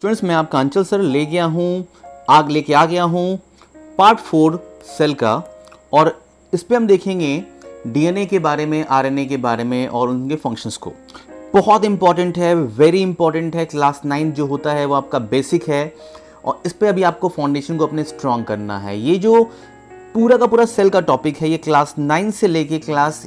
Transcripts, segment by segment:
Students, मैं आपका अंचल सर लेके आ गया हूँ पार्ट 4 सेल का। और इस पे हम देखेंगे डीएनए के बारे में, आरएनए के बारे में और उनके फंक्शंस को। बहुत इंपॉर्टेंट है, वेरी इंपॉर्टेंट है। क्लास 9 जो होता है वो आपका बेसिक है और इस पे अभी आपको फाउंडेशन को अपने स्ट्रॉन्ग करना है। ये जो पूरा का पूरा सेल का टॉपिक है, ये क्लास 9 से लेके क्लास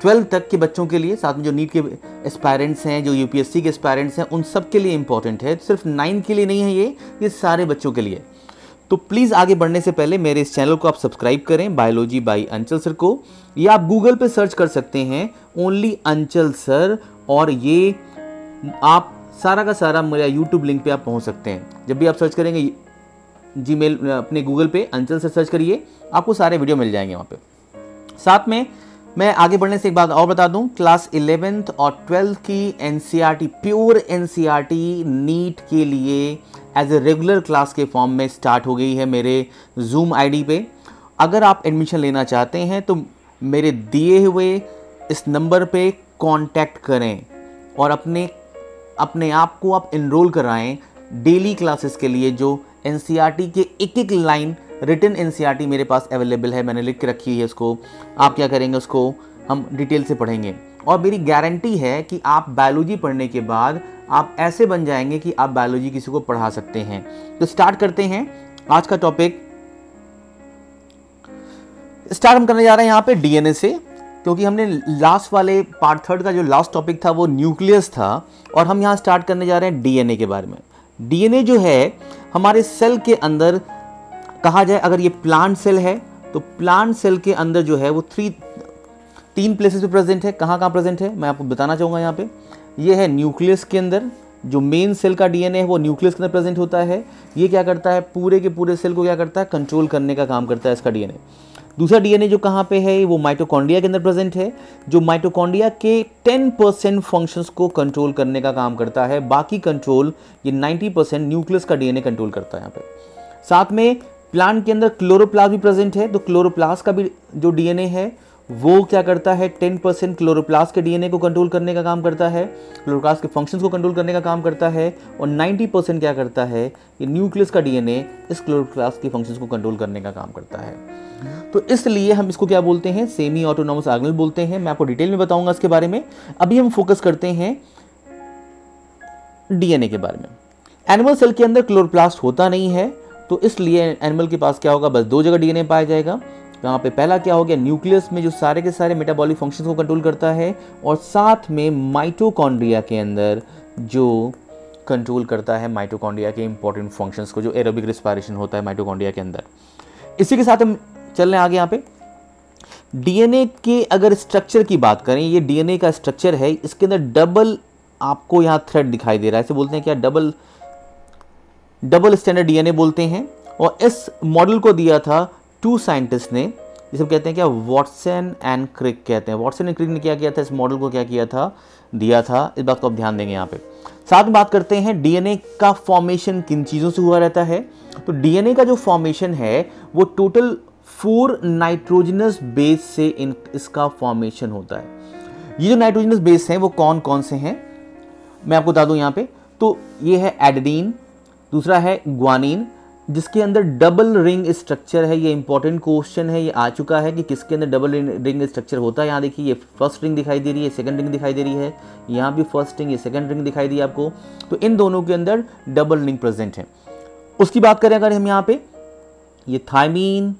12 तक के बच्चों के लिए, साथ में जो नीट के एस्पायरेंट्स हैं, जो यूपीएससी के एस्पायरेंट्स हैं, उन सब के लिए इंपॉर्टेंट है। सिर्फ 9 के लिए नहीं है, ये सारे बच्चों के लिए। तो प्लीज़ आगे बढ़ने से पहले मेरे इस चैनल को आप सब्सक्राइब करें, बायोलॉजी बाय अंचल सर को। या आप गूगल पे सर्च कर सकते हैं ओनली अंचल सर, और ये आप सारा का सारा मेरा यूट्यूब लिंक पे आप पहुंच सकते हैं। जब भी आप सर्च करेंगे जीमेल अपने गूगल पे अंचल सर सर्च करिए, आपको सारे वीडियो मिल जाएंगे वहाँ पे। साथ में मैं आगे बढ़ने से एक बात और बता दूं, क्लास 11th और 12th की एनसीईआरटी, प्योर एनसीईआरटी नीट के लिए एज ए रेगुलर क्लास के फॉर्म में स्टार्ट हो गई है मेरे जूम आईडी पे। अगर आप एडमिशन लेना चाहते हैं तो मेरे दिए हुए इस नंबर पे कांटेक्ट करें और अपने आप को आप एनरोल कराएं डेली क्लासेस के लिए। जो एनसीईआरटी के एक लाइन रिटन एनसीईआरटी मेरे पास अवेलेबल है, मैंने लिख के रखी है उसको। आप क्या करेंगे, उसको हम डिटेल से पढ़ेंगे और मेरी गारंटी है कि आप बायोलॉजी पढ़ने के बाद आप ऐसे बन जाएंगे कि आप बायोलॉजी किसी को पढ़ा सकते हैं। तो स्टार्ट करते हैं आज का टॉपिक। स्टार्ट हम करने जा रहे हैं यहाँ पे डीएनए से, क्योंकि हमने लास्ट वाले पार्ट 3 का जो लास्ट टॉपिक था वो न्यूक्लियस था, और हम यहाँ स्टार्ट करने जा रहे हैं डीएनए के बारे में। डीएनए जो है हमारे सेल के अंदर, कहा जाए अगर ये प्लांट सेल है तो प्लांट सेल के अंदर जो है वो तीन प्लेसेस पे प्रेजेंट है। कहाँ प्रेजेंट है मैं आपको बताना चाहूँगा। यहाँ पे ये है न्यूक्लियस के अंदर, जो मेन सेल का डीएनए है वो न्यूक्लियस के अंदर प्रेजेंट होता है। ये क्या करता है, पूरे के पूरे सेल को क्या करता है, कंट्रोल करने का काम करता है इसका डीएनए। दूसरा डीएनए जो कहाँ पे है, वो माइटोकॉन्ड्रिया के अंदर प्रेजेंट है, जो माइटोकॉन्ड्रिया के 10% फंक्शंस को कंट्रोल करने का काम करता है। बाकी कंट्रोल ये 90% न्यूक्लियस का डीएनए कंट्रोल करता है यहाँ पे। साथ में प्लांट के अंदर क्लोरोप्लास्ट भी प्रेजेंट है, तो क्लोरोप्लास्ट का भी जो डीएनए है वो क्या करता है, 10% क्लोरोप्लास्ट के डीएनए को कंट्रोल करने का काम करता है, क्लोरोप्लास्ट के फंक्शंस को कंट्रोल करने का काम करता है। और 90% क्या करता है, ये न्यूक्लियस का डीएनए इस क्लोरोप्लास्ट के फंक्शंस को कंट्रोल करने का काम करता है। तो इसलिए हम इसको क्या बोलते हैं, सेमी ऑटोनॉमस ऑर्गेनेल बोलते हैं। मैं आपको डिटेल में बताऊंगा इसके बारे में। अभी हम फोकस करते हैं डीएनए के बारे में। एनिमल सेल के अंदर क्लोरोप्लास्ट होता नहीं है, तो इसलिए एनिमल के पास क्या होगा, बस 2 जगह डीएनए पाया जाएगा। यहाँ पे पहला क्या हो गया, न्यूक्लियस में जो सारे के सारे मेटाबॉलिक फंक्शंस को कंट्रोल करता है, और साथ में माइटोकॉन्ड्रिया के अंदर जो कंट्रोल करता है माइटोकॉन्ड्रिया के इंपॉर्टेंट फंक्शंस को, जो एरोबिक रेस्पिरेशन होता है माइटोकॉन्ड्रिया के अंदर। इसी के साथ हम चल रहे हैं आगे। यहाँ पे डीएनए के अगर स्ट्रक्चर की बात करें, ये डीएनए का स्ट्रक्चर है, इसके अंदर डबल आपको यहाँ थ्रेड दिखाई दे रहा है। ऐसे बोलते हैं क्या, डबल स्टैंडर्ड डीएनए बोलते हैं। और इस मॉडल को दिया था 2 साइंटिस्ट ने, जिसे कहते हैं क्या, वॉटसन एंड क्रिक कहते हैं। वॉटसन एंड क्रिक ने क्या किया था, इस मॉडल को क्या किया था, दिया था। इस बात को आप ध्यान देंगे यहाँ पे। साथ में बात करते हैं डीएनए का फॉर्मेशन किन चीज़ों से हुआ रहता है। तो डीएनए का जो फॉर्मेशन है वो टोटल 4 नाइट्रोजनस बेस से इसका फॉर्मेशन होता है। ये जो नाइट्रोजनस बेस हैं वो कौन कौन से हैं मैं आपको बता दूं यहाँ पे। तो ये है एडेनिन, दूसरा है ग्वानिन, जिसके अंदर डबल रिंग स्ट्रक्चर है। ये इंपॉर्टेंट क्वेश्चन है, ये आ चुका है कि किसके अंदर डबल रिंग स्ट्रक्चर होता है। यहाँ देखिए, ये फर्स्ट रिंग दिखाई दे रही है, सेकंड रिंग दिखाई दे रही है, यहाँ भी फर्स्ट रिंग, ये सेकंड रिंग दिखाई दी आपको। तो इन दोनों के अंदर डबल रिंग प्रेजेंट है। उसकी बात करें अगर हम यहाँ पे, ये थायमीन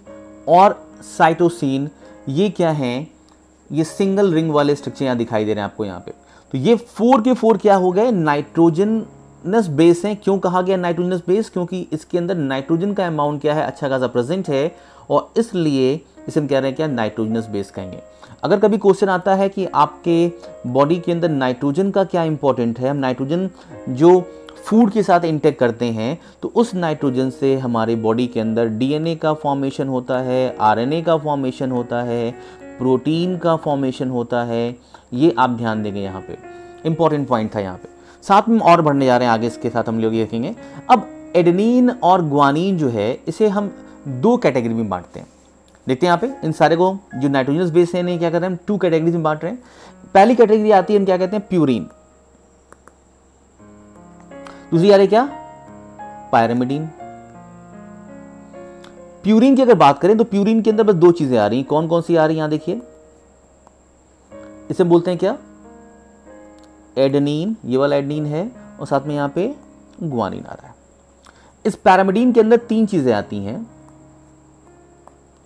और साइटोसिन, ये क्या है, ये सिंगल रिंग वाले स्ट्रक्चर यहाँ दिखाई दे रहे हैं आपको यहाँ पे। तो ये 4 के 4 क्या हो गए, नाइट्रोजनस बेस हैं। क्यों कहा गया नाइट्रोजनस बेस, क्योंकि इसके अंदर नाइट्रोजन का अमाउंट क्या है, अच्छा खासा प्रेजेंट है, और इसलिए इसे हम कह रहे हैं क्या, नाइट्रोजनस बेस कहेंगे। अगर कभी क्वेश्चन आता है कि आपके बॉडी के अंदर नाइट्रोजन का क्या इंपॉर्टेंट है, हम नाइट्रोजन जो फूड के साथ इंटेक करते हैं, तो उस नाइट्रोजन से हमारे बॉडी के अंदर डीएनए का फॉर्मेशन होता है, आरएनए का फॉर्मेशन होता है, प्रोटीन का फॉर्मेशन होता है। ये आप ध्यान देंगे, यहाँ पे इंपॉर्टेंट पॉइंट था यहाँ पे। साथ में और बढ़ने जा रहे हैं आगे, इसके साथ हम लोग ये देखेंगे। अब एडेनिन और ग्वानिन जो है, इसे हम 2 कैटेगरी में बांटते हैं। देखते हैं यहाँ पे, इन सारे को जो नाइट्रोजनस बेस है इन्हें क्या करते हैं, हम 2 कैटेगरीज में बांट रहे हैं। पहली कैटेगरी आती है, हम क्या कहते हैं, प्यूरिन। दूसरी आ रही क्या, पायरिमिडीन। प्यूरिन की अगर बात करें तो प्यूरिन के अंदर बस दो चीजें आ रही हैं, कौन कौन सी आ रही हैं, यहां देखिए, इसे बोलते हैं क्या, एडेनिन, ये वाला एडेनिन है, और साथ में यहां पे ग्वानिन आ रहा है। इस पैरामिडीन के अंदर तीन चीजें आती हैं,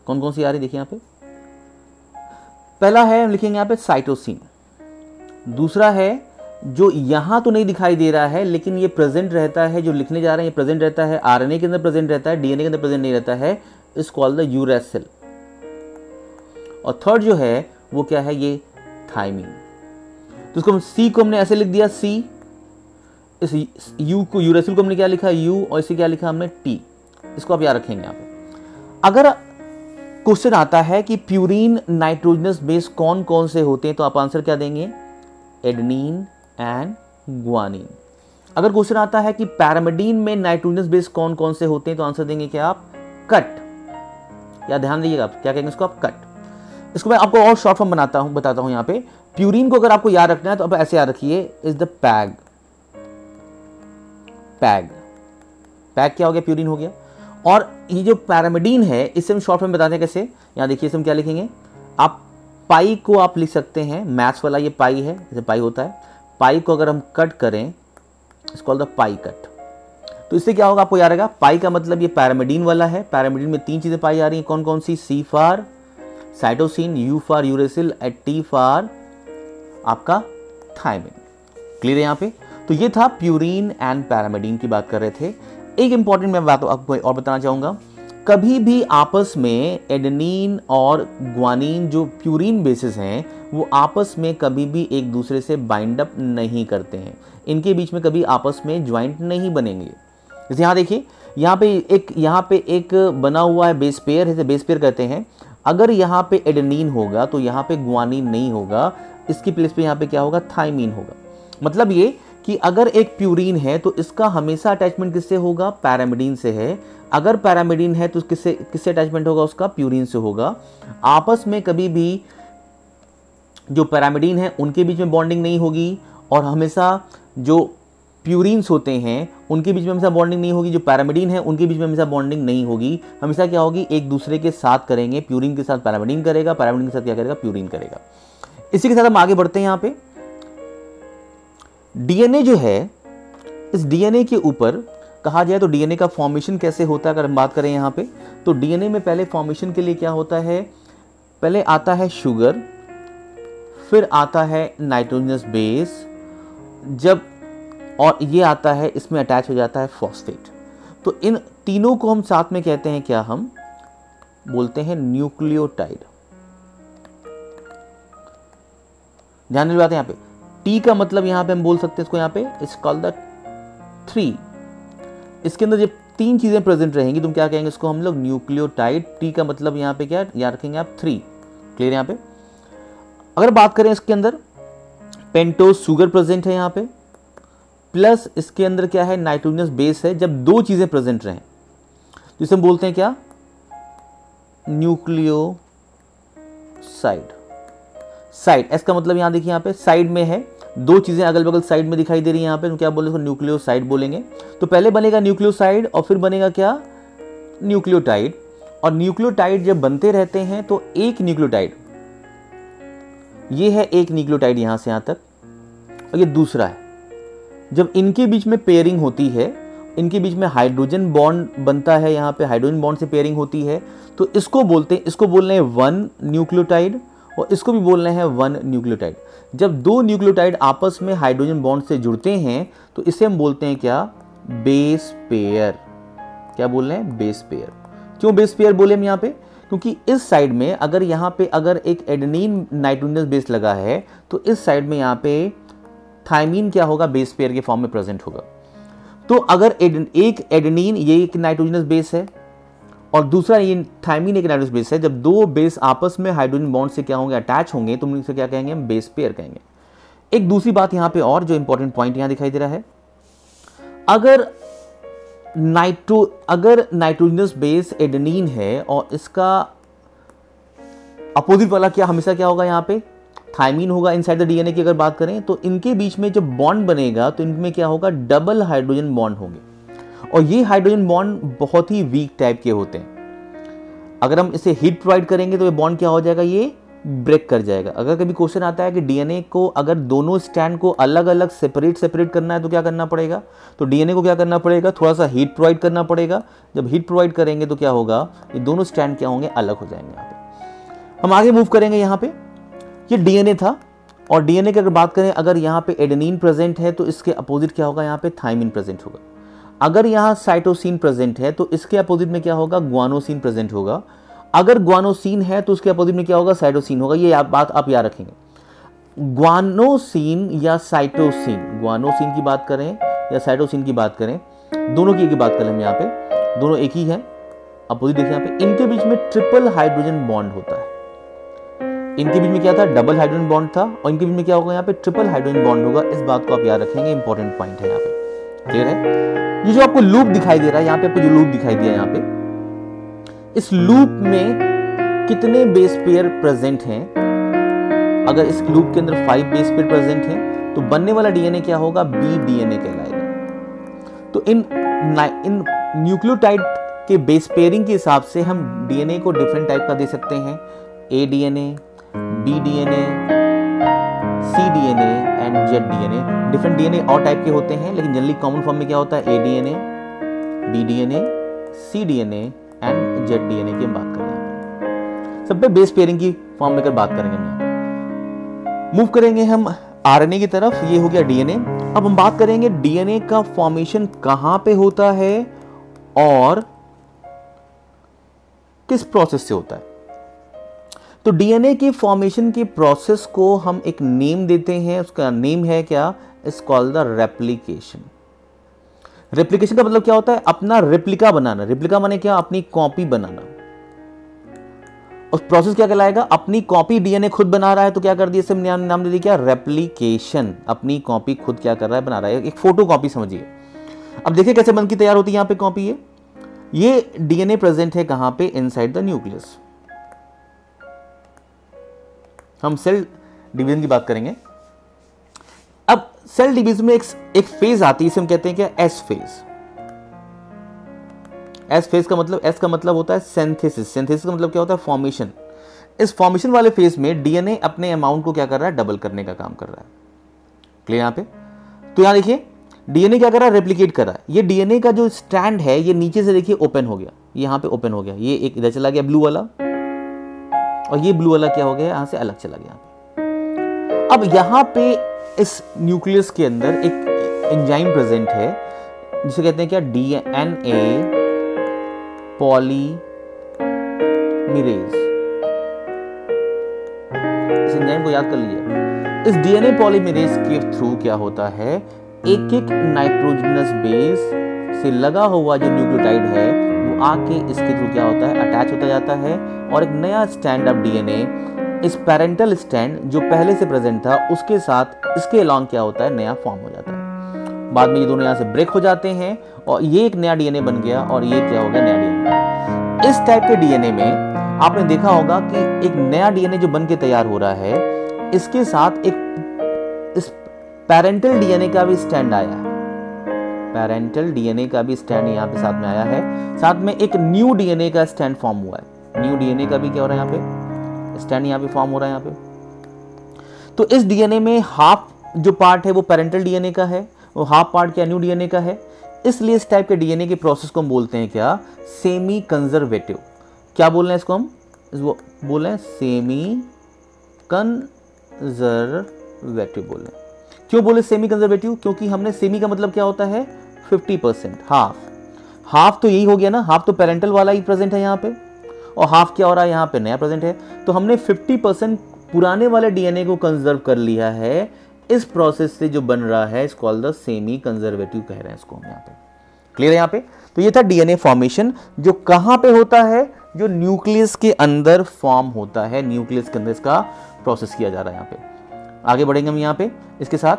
कौन कौन सी आ रही देखिए यहां पे। पहला है, हम लिखेंगे यहां पे साइटोसिन। दूसरा है जो यहां तो नहीं दिखाई दे रहा है लेकिन ये प्रेजेंट रहता है, जो लिखने जा रहे हैं ये प्रेजेंट रहता है, आरएनए के अंदर प्रेजेंट रहता है, डीएनए के अंदर प्रेजेंट नहीं रहता है, इस कॉल्ड द यूरेसिल। और थर्ड जो है वो क्या है, ये थाइमिन। तो इसको सी को हमने ऐसे लिख दिया, सी, इस यू को, यूरेसिल को हमने क्या लिखा, यू, और इसे क्या लिखा हमने, टी। इसको आप याद रखेंगे यहाँ पे। अगर क्वेश्चन आता है कि प्यूरिन नाइट्रोजनस बेस कौन कौन से होते हैं तो आप आंसर क्या देंगे, एडेनिन एंड ग्वानिन। अगर क्वेश्चन आता है कि पैरामिडीन में नाइट्रोजनस बेस कौन कौन से होते हैं तो आंसर देंगे क्या आप, कट। या ध्यान दीजिएगा आप क्या कहेंगे इसको, आप कट। इसको मैं आपको और शॉर्ट फॉर्म बताता हूं यहाँ पे। प्यूरिन को अगर आपको याद रखना है तो आप ऐसे याद रखिए, is the peg. Peg, peg क्या हो गया, प्यूरिन हो गया। और ये जो पैरामिडीन है इसे हम शॉर्ट फॉर्म बताते हैं कैसे, यहां देखिए इसे हम क्या लिखेंगे, आप पाई को आप लिख सकते हैं, मैथ्स वाला ये पाई है, जैसे पाई होता है, पाई को अगर हम कट करें, it's called the pi cut. तो इससे क्या होगा आपको याद रहेगा, पाई का मतलब ये पैरामिडीन वाला है, पैरामिडीन में तीन चीजें पाई आ रही हैं, कौन कौन सी, C for cytosine, U for uracil, and T for आपका थायमिन। क्लियर है यहाँ पे। तो ये था प्यूरिन एंड पैरामिडीन की बात कर रहे थे। एक इंपॉर्टेंट मैं बात आपको और बताना चाहूंगा, कभी भी आपस में एडेनिन और ग्वानिन जो प्यूरिन बेसिस हैं वो आपस में कभी भी एक दूसरे से बाइंड अप नहीं करते हैं, इनके बीच में कभी आपस में ज्वाइंट नहीं बनेंगे। जैसे यहाँ देखिए, यहाँ पे एक बना हुआ है बेस पेयर, इसे बेस पेयर कहते हैं। अगर यहाँ पे एडेनिन होगा तो यहाँ पे ग्वानिन नहीं होगा, इसकी प्लेस पे यहाँ पे क्या होगा, थाइमिन होगा। मतलब ये कि अगर एक प्यूरिन है तो इसका हमेशा अटैचमेंट किससे होगा, पैरामिडीन से है। अगर पैरामिडीन है तो किससे अटैचमेंट होगा, उसका प्यूरिन से होगा। आपस में कभी भी जो पैरामिडीन है उनके बीच में बॉन्डिंग नहीं होगी, और हमेशा जो प्यूरिन्स होते हैं उनके बीच में हमेशा बॉन्डिंग नहीं होगी, जो पैरामिडीन है उनके बीच में हमेशा बॉन्डिंग नहीं होगी। हमेशा क्या होगी, एक दूसरे के साथ करेंगे, प्यूरिन के साथ पैरामिडीन करेगा, पैरामिडीन के साथ क्या करेगा, प्यूरिन करेगा। इसी के साथ हम आगे बढ़ते हैं। यहाँ पे डीएनए जो है, इस डीएनए के ऊपर कहा जाए तो डीएनए का फॉर्मेशन कैसे होता है अगर हम बात करें यहाँ पे, तो डीएनए में पहले फॉर्मेशन के लिए क्या होता है, पहले आता है शुगर, फिर आता है नाइट्रोजनस बेस, जब और ये आता है, इसमें अटैच हो जाता है फॉस्फेट। तो इन तीनों को हम साथ में कहते हैं क्या, हम बोलते हैं न्यूक्लियोटाइड। ध्यान देने बात है यहाँ पे, टी का मतलब यहाँ पे हम बोल सकते हैं इसको, यहाँ पे इट्स कॉल्ड द 3। इसके अंदर जब तीन चीजें प्रेजेंट रहेंगी तुम क्या कहेंगे इसको, हम लोग न्यूक्लियोटाइड। टी का मतलब यहाँ पे क्या याद रखेंगे आप, 3। क्लियर यहाँ पे। अगर बात करें इसके अंदर पेंटोज शुगर प्रेजेंट है यहाँ पे, प्लस इसके अंदर क्या है, नाइट्रोजनस बेस है। जब दो चीजें प्रेजेंट रहें तो इसे हम बोलते हैं क्या, न्यूक्लियोसाइड। साइड, एस का मतलब यहां देखिए, यहाँ पे साइड में है, दो चीजें अगल बगल साइड में दिखाई दे रही है यहाँ पे, तो क्या बोले इसको, न्यूक्लियोसाइड बोलेंगे। तो पहले बनेगा न्यूक्लियोसाइड और फिर बनेगा क्या, न्यूक्लियोटाइड। और न्यूक्लियोटाइड जब बनते रहते हैं तो एक न्यूक्लियोटाइड, ये है एक न्यूक्लियोटाइड यहां से यहां तक, और ये दूसरा है। जब इनके बीच में पेयरिंग होती है, इनके बीच में हाइड्रोजन बॉन्ड बनता है, यहाँ पे हाइड्रोजन बॉन्ड से पेयरिंग होती है, तो इसको बोलते हैं, इसको बोल रहे हैं 1 न्यूक्लियोटाइड, और इसको भी बोल रहे हैं 1 न्यूक्लियोटाइड। जब दो न्यूक्लियोटाइड आपस में हाइड्रोजन बॉन्ड से जुड़ते हैं तो इसे हम बोलते हैं क्या, बेस पेयर। क्या बोल रहे हैं, बेस पेयर। क्यों बेस पेयर बोले हम यहाँ पे, क्योंकि इस साइड में अगर यहाँ पे अगर एक एडेनिन नाइट्रोजनस बेस लगा है तो इस साइड में यहाँ पे थाइमिन क्या होगा, बेस पेयर के फॉर्म में प्रेजेंट होगा। तो अगर एक एडेनिन, ये एक नाइट्रोजनस बेस है, और दूसरा ये थाइमिन एक नाइट्रोजनस बेस है, जब दो बेस आपस में हाइड्रोजन बॉन्ड से क्या होंगे, अटैच होंगे, तो हम इसे क्या कहेंगे, हम बेस पेयर कहेंगे। एक दूसरी बात यहाँ पे और जो इंपॉर्टेंट पॉइंट यहाँ दिखाई दे रहा है, अगर नाइट्रोजनस बेस एडेनिन है और इसका अपोजिट वाला क्या हमेशा क्या होगा, यहाँ पे थाइमिन होगा इनसाइड द डीएनए की अगर बात करें, तो इनके बीच में जब बॉन्ड बनेगा तो इनमें क्या होगा, डबल हाइड्रोजन बॉन्ड होंगे। और ये हाइड्रोजन बॉन्ड बहुत ही वीक टाइप के होते हैं। अगर हम इसे हीट प्रोवाइड करेंगे तो ये बॉन्ड क्या हो जाएगा, ये ब्रेक कर जाएगा। अगर कभी क्वेश्चन आता है कि डीएनए को अगर दोनों स्टैंड को अलग अलग सेपरेट करना है तो क्या करना पड़ेगा, तो डीएनए को क्या करना पड़ेगा, थोड़ा सा हीट प्रोवाइड करना पड़ेगा। जब हीट प्रोवाइड करेंगे तो क्या होगा, ये दोनों स्टैंड क्या होंगे, अलग हो जाएंगे। यहाँ पे हम आगे मूव करेंगे। यहाँ पे ये डीएनए था और डीएनए की अगर बात करें, अगर यहाँ पे एडेनिन प्रेजेंट है तो इसके अपोजिट क्या होगा, यहाँ पे थाइमिन प्रेजेंट होगा। अगर यहाँ साइटोसिन प्रेजेंट है तो इसके अपोजिट में क्या होगा, ग्वानोसिन प्रेजेंट होगा। अगर ग्वानोसिन है तो उसके अपोजिट में क्या होगा, साइटोसिन होगा। ये बात आप याद रखेंगे। ग्वानोसिन या साइटोसिन, ग्वानोसिन की बात करें या साइटोसिन की बात करें, दोनों की एक ही बात करें हम यहाँ पे, दोनों एक ही है। अपोजिट देखिए यहाँ पे, इनके बीच में ट्रिपल हाइड्रोजन बॉन्ड होता है। इनके बीच में क्या था, डबल हाइड्रोजन बॉन्ड था और इनके बीच में क्या होगा, यहाँ पे ट्रिपल हाइड्रोजन बॉन्ड होगा। इस बात को आप याद रखेंगे, इंपॉर्टेंट पॉइंट है यहाँ पे। क्लियर है। ये जो आपको लूप दिखाई दे रहा है, यहाँ पे आपको जो लूप दिखाई दिया यहाँ पे, इस लूप में कितने बेस पेयर प्रेजेंट हैं। अगर इस लूप के अंदर 5 बेस पेयर प्रेजेंट हैं तो बनने वाला डीएनए क्या होगा, बी डीएनए कहलाएगा। तो इन न्यूक्लियोटाइड के बेस पेयरिंग के हिसाब से हम डीएनए को डिफरेंट टाइप का दे सकते हैं, A DNA, B DNA, C DNA and Z DNA. Different DNA और टाइप के होते हैं, लेकिन जनरली कॉमन फॉर्म में क्या होता है, A DNA, B DNA, C DNA and Z DNA की हम बात करेंगे। सब पे बेस पेयरिंग की फॉर्म में बात करेंगे हम यहाँ पे। मूव करेंगे हम आरएनए की तरफ। ये हो गया डीएनए। अब हम बात करेंगे डीएनए का फॉर्मेशन कहां पे होता है और किस प्रोसेस से होता है। तो डीएनए की फॉर्मेशन की प्रोसेस को हम एक नेम देते हैं, उसका नेम है क्या, is called the replication. Replication का मतलब क्या होता है, अपना रेप्लिका बनाना। रेप्लिका माने क्या, अपनी कॉपी बनाना। उस प्रोसेस क्या कहलाएगा, अपनी कॉपी डीएनए खुद बना रहा है तो क्या कर दिया, इससे नाम दे दिया क्या, रेप्लिकेशन। अपनी कॉपी खुद क्या कर रहा है, बना रहा है, एक फोटो कॉपी समझिए। अब देखिए कैसे बन के तैयार होती है यहाँ पे कॉपी। ये डीएनए प्रेजेंट है कहां पे, इनसाइड द न्यूक्लियस। हम सेल डिवीजन की बात करेंगे। अब सेल डिवीजन में एक फेज आती है, इसे हम कहते हैं क्या, एस फेज। एस फेज का मतलब, एस का मतलब होता है सिंथेसिस। सिंथेसिस का मतलब क्या होता है, फॉर्मेशन। इस फॉर्मेशन वाले फेज में डीएनए अपने अमाउंट को क्या कर रहा है, डबल करने का काम कर रहा है। क्लियर यहाँ पे। तो यहाँ देखिए डीएनए क्या कर रहा है, रेप्लिकेट कर रहा है। ये डीएनए का जो स्टैंड है ये नीचे से देखिए ओपन हो गया, यहाँ पे ओपन हो गया, ये एक इधर चला गया ब्लू वाला, और ये ब्लू वाला क्या हो गया, यहाँ से अलग चला गया। अब यहाँ पे इस न्यूक्लियस के अंदर एक एंजाइम प्रेजेंट है जिसे कहते हैं क्या, डीएनए पॉलीमरेज। इस एंजाइम को याद कर लीजिए। इस डीएनए पॉलीमरेज के थ्रू क्या होता है, एक एक नाइट्रोजनस बेस से लगा हुआ जो न्यूक्लियोटाइड है वो आके इसके थ्रू क्या होता है, अटैच होता जाता है, और एक नया स्टैंड ऑफ डीएनए इस पैरेंटल स्टैंड जो पहले से प्रेजेंट था उसके साथ इसके अलॉन्ग क्या होता है, नया फॉर्म हो जाता है। बाद में ये दोनों यहाँ से ब्रेक हो जाते हैं और ये एक नया डीएनए बन गया, और ये क्या हो गया, नया डीएनए। इस टाइप के डीएनए में आपने देखा होगा कि एक नया डीएनए जो बन के तैयार हो रहा है, इसके साथ एक इस पैरेंटल डीएनए का भी स्टैंड आया है। पैरेंटल डीएनए का भी स्टैंड यहाँ पे साथ में आया है। साथ में एक न्यू डीएनए का स्टैंड फॉर्म हुआ है। न्यू डीएनए का भी क्या हो रहा है, यहाँ पे स्टैंड यहाँ पे फॉर्म हो रहा है यहाँ पे। तो इस डीएनए में हाफ जो पार्ट है वो पैरेंटल डीएनए का है, वो हाफ पार्ट क्या, न्यू डीएनए का है। इसलिए इस टाइप के डीएनए के प्रोसेस को हम बोलते हैं क्या, सेमी कंजर्वेटिव। क्या बोल रहे हैं इसको हम, इसको बोल रहे हैं सेमी कंजर्वेटिव बोल रहे हैं। क्यों बोले सेमी कंजर्वेटिव, क्योंकि हमने सेमी का मतलब क्या होता है, 50%, हाफ। हाफ तो यही हो गया ना, हाफ तो पेरेंटल वाला ही प्रेजेंट है यहाँ पे, और हाफ क्या हो रहा है, यहाँ पे नया प्रेजेंट है। तो हमने 50% पुराने वाले डीएनए को कंजर्व कर लिया है। इस प्रोसेस से जो बन रहा है इस कॉल्ड द सेमी कंजर्वेटिव कह रहे हैं इसको हम यहाँ पे। क्लियर है यहाँ पे। तो ये था डीएनए फॉर्मेशन, जो कहाँ पे होता है, जो न्यूक्लियस के अंदर फॉर्म होता है। न्यूक्लियस के अंदर इसका प्रोसेस किया जा रहा है यहाँ पे। आगे बढ़ेंगे हम यहाँ पे, इसके साथ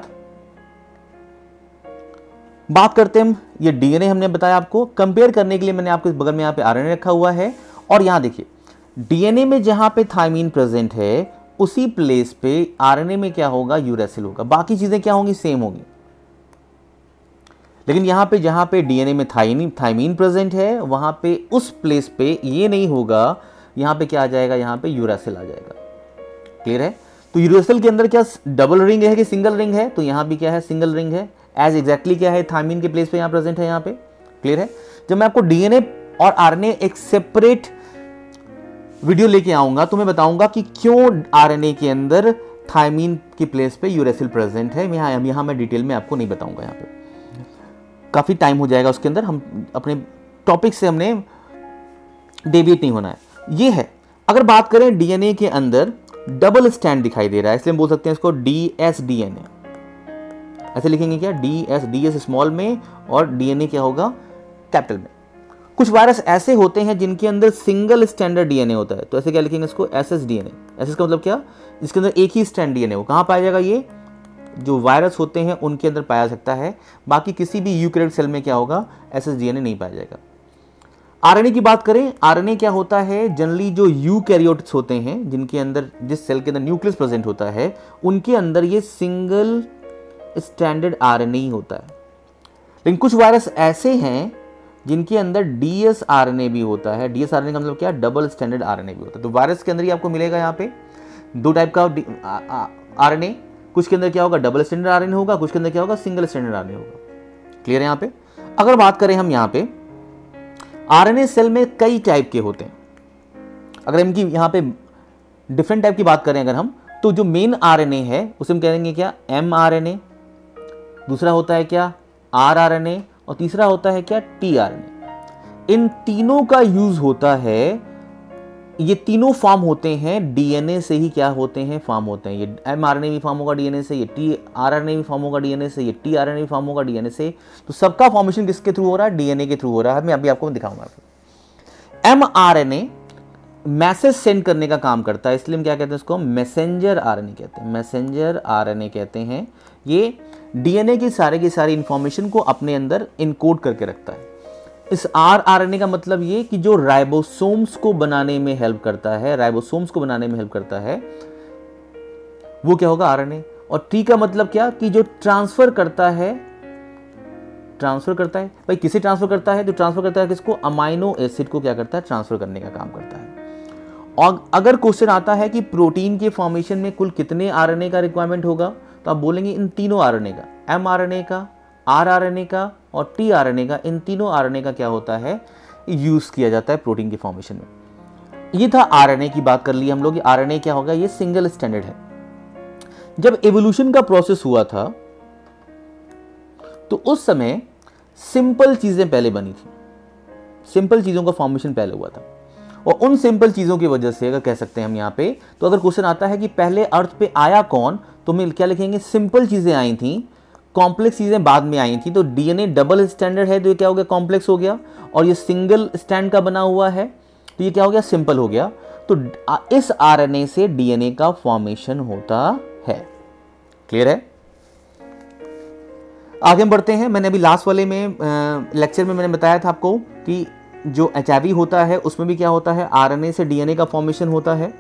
बात करते हैं हम। ये डीएनए हमने बताया आपको, कंपेयर करने के लिए मैंने आपको इस बगल में यहाँ पे आरएनए रखा हुआ है, और यहाँ देखिए डीएनए में जहां पे थायमीन प्रेजेंट है उसी प्लेस पे आरएनए में क्या होगा, यूरेसिल होगा। बाकी चीजें क्या होंगी, सेम होंगी। लेकिन यहाँ पे जहाँ पे डीएनए में थाइमीन प्रेजेंट है वहाँ पे उस प्लेस पे ये नहीं होगा, यहाँ पे क्या आ जाएगा, यहाँ पे यूरासिल आ जाएगा। क्लियर है? तो यूरासिल के अंदर क्या डबल रिंग है कि सिंगल रिंग है? तो यहाँ भी क्या है, सिंगल रिंग है। एज एग्जैक्टली क्या है, थाइमीन के प्लेस पे यहाँ प्रेजेंट है यहाँ पे। क्लियर है? जब मैं आपको डीएनए और आरएनए एक सेपरेट वीडियो लेके आऊंगा तो मैं बताऊंगा कि क्यों आरएनए के अंदर थाइमीन की प्लेस पे यूरासिल प्रेजेंट है। यहाँ मैं डिटेल में आपको नहीं बताऊंगा, यहाँ पे काफी टाइम हो जाएगा उसके अंदर, हम अपने टॉपिक से हमने डेविएट नहीं होना है। ये है, अगर बात करें डीएनए के अंदर डबल स्टैंड दिखाई दे रहा है, इसलिए हम बोल सकते हैं इसको DSDNA। ऐसे लिखेंगे क्या, DS स्मॉल में और डीएनए क्या होगा, कैपिटल में। कुछ वायरस ऐसे होते हैं जिनके अंदर सिंगल स्टैंडर्ड डीएनए होता है, तो ऐसे क्या लिखेंगे इसको, SSDNA। SS का मतलब क्या, इसके अंदर एक ही स्टैंड डीएनए हो। कहाँ पाया जाएगा, ये जो वायरस होते हैं उनके अंदर पाया सकता है, बाकी किसी भी यूकैरियोट सेल में क्या होगा, SSDNA नहीं पाया जाएगा। आरएनए की बात करें, आरएनए क्या होता है, जनरली जो यूकैरियोट्स होते हैं जिनके अंदर, जिस सेल के अंदर न्यूक्लियस प्रेजेंट होता है, उनके अंदर ये सिंगल स्टैंडर्ड आरएनए ही होता है। लेकिन कुछ वायरस ऐसे हैं जिनके अंदर DsRNA भी होता है। DsRNA का मतलब क्या, डबल स्टैंडर्ड आरएनए भी होता है। तो वायरस के अंदर ही आपको मिलेगा यहाँ पे दो टाइप का आरएनए, कुछ के अंदर क्या होगा, डबल स्टैंडर्ड आरएनए होगा, कुछ के अंदर क्या होगा, सिंगल स्टैंडर्ड आरएनए होगा। क्लियर है? यहाँ पे अगर बात करें हम, यहाँ पे आरएनए सेल में कई टाइप के होते हैं। अगर इनकी यहाँ पे डिफरेंट टाइप की बात करें अगर हम, तो जो मेन आरएनए है उसे हम कहेंगे क्या, mRNA, दूसरा होता है क्या, rRNA, और तीसरा होता है क्या, tRNA। इन तीनों का यूज होता है, ये तीनों फॉर्म होते हैं डीएनए से ही, क्या होते हैं, फॉर्म होते हैं। ये mRNA भी फॉर्म होगा डीएनए से, ये tRNA भी फॉर्म होगा डीएनए से, ये tRNA भी फॉर्म होगा डीएनए से। तो सबका फॉर्मेशन किसके थ्रू हो रहा है, डीएनए के थ्रू हो रहा है। मैं अभी आपको दिखाऊंगा। mRNA मैसेज सेंड करने का काम करता है, इसलिए हम क्या कहते हैं इसको, मैसेंजर आरएनए कहते हैं, मैसेंजर आरएनए कहते हैं। ये डीएनए की सारी इंफॉर्मेशन को अपने अंदर इनकोड करके रखता है। इस rRNA का मतलब ये कि जो राइबोसोम्स को बनाने में हेल्प करता है, राइबोसोम्स को बनाने में हेल्प करता है, वो क्या होगा, आरएनए। और T का मतलब क्या, कि जो ट्रांसफर करता है भाई, किसे ट्रांसफर करता है, तो ट्रांसफर करता है किसको, अमाइनो एसिड को क्या करता है, ट्रांसफर करने का काम करता है। और अगर क्वेश्चन आता है कि प्रोटीन के फॉर्मेशन में कुल कितने आरएनए का रिक्वायरमेंट होगा, तो आप बोलेंगे इन तीनों आरएनए का, mRNA का, rRNA का और tRNA का, इन तीनों आरएनए का क्या होता है, यूज किया जाता है प्रोटीन के फॉर्मेशन में। ये था आरएनए की बात कर ली हम लोग। आरएनए क्या होगा, ये सिंगल स्टैंडर्ड है। जब एवोल्यूशन का प्रोसेस हुआ था तो उस समय सिंपल चीजें पहले बनी थी, सिंपल चीजों का फॉर्मेशन पहले हुआ था। और उन सिंपल चीजों की वजह से अगर कह सकते हैं हम यहाँ पे, तो अगर क्वेश्चन आता है कि पहले अर्थ पे आया कौन, तो हम क्या लिखेंगे, सिंपल चीजें आई थी, कॉम्प्लेक्स चीजें बाद में आई थी। तो डीएनए डबल स्टैंडर्ड है तो ये क्या हो गया, कॉम्प्लेक्स हो गया, और ये सिंगल स्टैंड का बना हुआ है तो ये क्या हो गया, सिंपल हो गया। तो इस आरएनए से डीएनए का फॉर्मेशन होता है। क्लियर है? आगे हम बढ़ते हैं। मैंने अभी लास्ट वाले में लेक्चर में मैंने बताया था आपको कि जो HIV होता है उसमें भी क्या होता है, आरएनए से डीएनए का फॉर्मेशन होता है,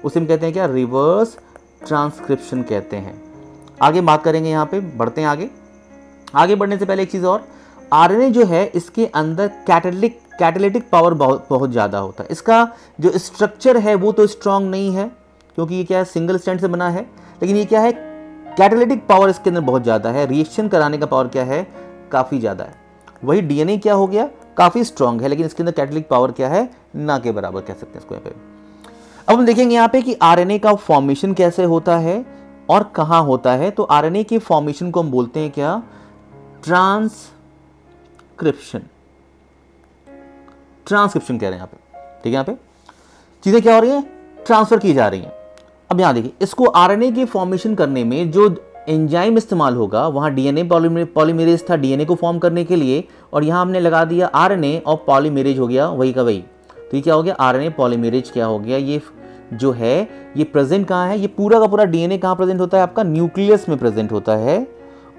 उसे हम कहते हैं क्या, रिवर्स ट्रांसक्रिप्शन कहते हैं। आगे बात करेंगे, यहाँ पे बढ़ते हैं आगे। आगे बढ़ने से पहले एक चीज़ और, आरएनए जो है इसके अंदर कैटालिटिक पावर बहुत ज़्यादा होता है। इसका जो स्ट्रक्चर है वो तो स्ट्रांग नहीं है क्योंकि ये क्या है, सिंगल स्टैंड से बना है, लेकिन ये क्या है, कैटालिटिक पावर इसके अंदर बहुत ज़्यादा है, रिएक्शन कराने का पावर क्या है, काफ़ी ज़्यादा है। वही डीएनए क्या हो गया, काफ़ी स्ट्रांग है, लेकिन इसके अंदर कैटालिटिक पावर क्या है, ना के बराबर कह सकते हैं इसको यहाँ पे। अब हम देखेंगे यहाँ पे कि आरएनए का फॉर्मेशन कैसे होता है और कहाँ होता है। तो आरएनए के फॉर्मेशन को हम बोलते हैं क्या, ट्रांसक्रिप्शन कह रहे हैं यहाँ पे। ठीक है, यहाँ पे चीजें क्या हो रही हैं, ट्रांसफर की जा रही हैं। अब यहाँ देखिए, इसको आरएनए के फॉर्मेशन करने में जो एंजाइम इस्तेमाल होगा, वहाँ डीएनए पॉलीमरेज था डीएनए को फॉर्म करने के लिए, और यहाँ हमने लगा दिया आरएनए और पॉलीमरेज हो गया वही का वही। तो ये क्या हो गया, आरएनए पॉलीमरेज क्या हो गया, ये जो है ये प्रेजेंट कहाँ है, ये पूरा का पूरा डीएनए कहाँ प्रेजेंट होता है, आपका न्यूक्लियस में प्रेजेंट होता है,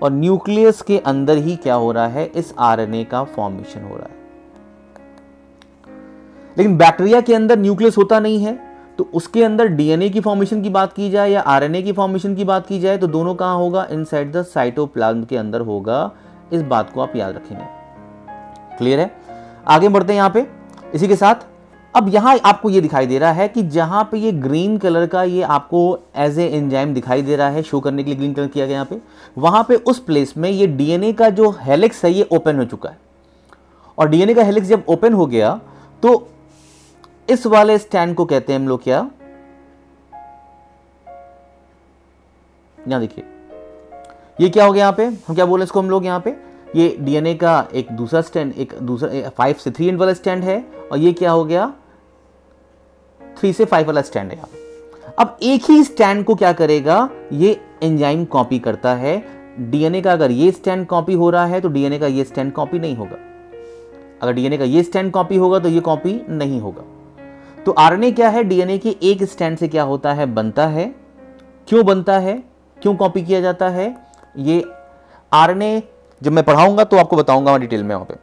और न्यूक्लियस के अंदर ही क्या हो रहा है, इस आरएनए का फॉर्मेशन हो रहा है। लेकिन बैक्टीरिया के अंदर न्यूक्लियस होता नहीं है, तो उसके अंदर डीएनए की फॉर्मेशन की बात की जाए या आरएनए की फॉर्मेशन की बात की जाए, तो दोनों कहाँ होगा, इनसाइड द साइटोप्लाज्म के अंदर होगा, इस बात को आप याद रखेंगे। क्लियर है? आगे बढ़ते हैं यहाँ पे। इसी के साथ अब यहाँ आपको ये दिखाई दे रहा है कि जहाँ पे ये ग्रीन कलर का ये आपको एज ए एंजाइम दिखाई दे रहा है, शो करने के लिए ग्रीन कलर किया गया यहाँ पे, वहाँ पे उस प्लेस में ये डीएनए का जो हेलिक्स है ये ओपन हो चुका है। और डीएनए का हेलिक्स जब ओपन हो गया तो इस वाले स्टैंड को कहते हैं हम लोग क्या, यहां देखिए ये क्या हो गया, यहाँ पे हम क्या बोले इसको हम लोग, यहाँ पे ये डीएनए का एक दूसरा स्टैंड, एक दूसरा 5 से 3 एंड वाला स्टैंड है, और ये क्या हो गया 3 से 5 वाला स्टैंड है। अब एक ही स्टैंड को क्या करेगा, ये एंजाइम कॉपी करता है। डीएनए का अगर ये स्टैंड कॉपी हो रहा है तो डीएनए का ये स्टैंड कॉपी नहीं होगा, अगर डीएनए का ये स्टैंड कॉपी होगा तो ये कॉपी नहीं होगा। तो आरएनए क्या है, डीएनए के एक स्टैंड से क्या होता है, बनता है। क्यों बनता है, क्यों कॉपी किया जाता है, ये आरएनए जब मैं पढ़ाऊंगा तो आपको बताऊंगा डिटेल में वहां पे।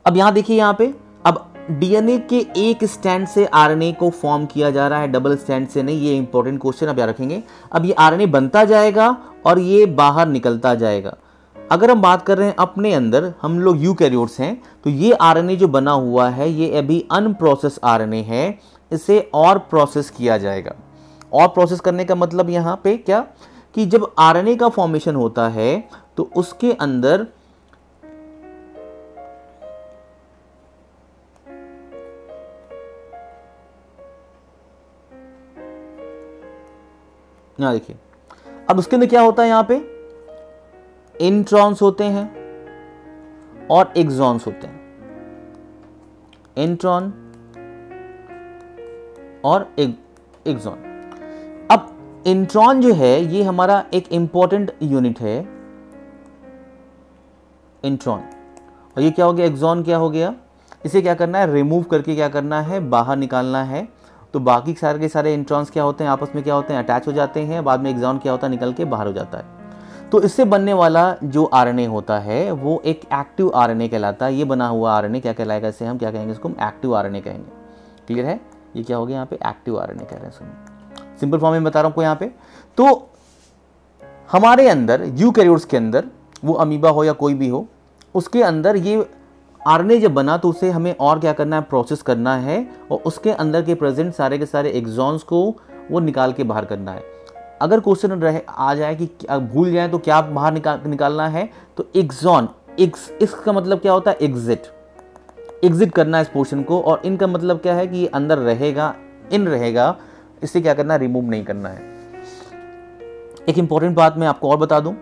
अब यहां देखिए, यहां पे अब डीएनए के एक स्टैंड से आरएनए को फॉर्म किया जा रहा है, डबल स्टैंड से नहीं। ये इंपॉर्टेंट क्वेश्चन आप याद रखेंगे। अब ये आरएनए बनता जाएगा और ये बाहर निकलता जाएगा। अगर हम बात कर रहे हैं अपने अंदर, हम लोग यूकैरियोट्स हैं, तो ये आरएनए जो बना हुआ है ये अभी अनप्रोसेस आरएनए है, इसे और प्रोसेस किया जाएगा। और प्रोसेस करने का मतलब यहाँ पे क्या, कि जब आरएनए का फॉर्मेशन होता है तो उसके अंदर यहां देखिए, अब उसके अंदर क्या होता है, यहां पे इंट्रॉन्स होते हैं और एक्सॉन्स होते हैं। इंट्रॉन और एक्सॉन। अब इंट्रॉन जो है ये हमारा एक इंपॉर्टेंट यूनिट है, इंट्रॉन। और ये क्या हो गया, एक्सॉन क्या हो गया, इसे क्या करना है, रिमूव करके क्या करना है, बाहर निकालना है। तो बाकी सारे के सारे इंट्रॉन्स क्या होते हैं, आपस में क्या होते हैं, अटैच हो जाते हैं। बाद में एक्सॉन क्या होता है, निकल के बाहर हो जाता है। तो इससे बनने वाला जो आरएनए होता है वो एक एक्टिव आरएनए कहलाता है। ये बना हुआ आरएनए क्या कहलाएगा, इसे हम क्या कहेंगे, इसको हम एक्टिव आरएनए कहेंगे। क्लियर है? ये क्या हो गया, यहाँ पे एक्टिव आरएनए कह रहे हैं इसको। सिंपल फॉर्म में बता रहा हूँ आपको यहाँ पे। तो हमारे अंदर यूकैरियोट्स के अंदर, वो अमीबा हो या कोई भी हो, उसके अंदर ये आरएनए जब बना तो उसे हमें और क्या करना है, प्रोसेस करना है। और उसके अंदर के प्रेजेंट सारे के सारे एक्सॉन्स को वो निकाल के बाहर करना है। अगर क्वेश्चन रहे आ जाए कि भूल जाए तो क्या बाहर निकालना है, तो एक्सॉन, इसका मतलब क्या होता है, एग्जिट करना है इस पोर्शन को। और इनका मतलब क्या है कि ये अंदर रहेगा, इन रहेगा, इससे क्या करना है, रिमूव नहीं करना है। एक इंपॉर्टेंट बात मैं आपको और बता दूं,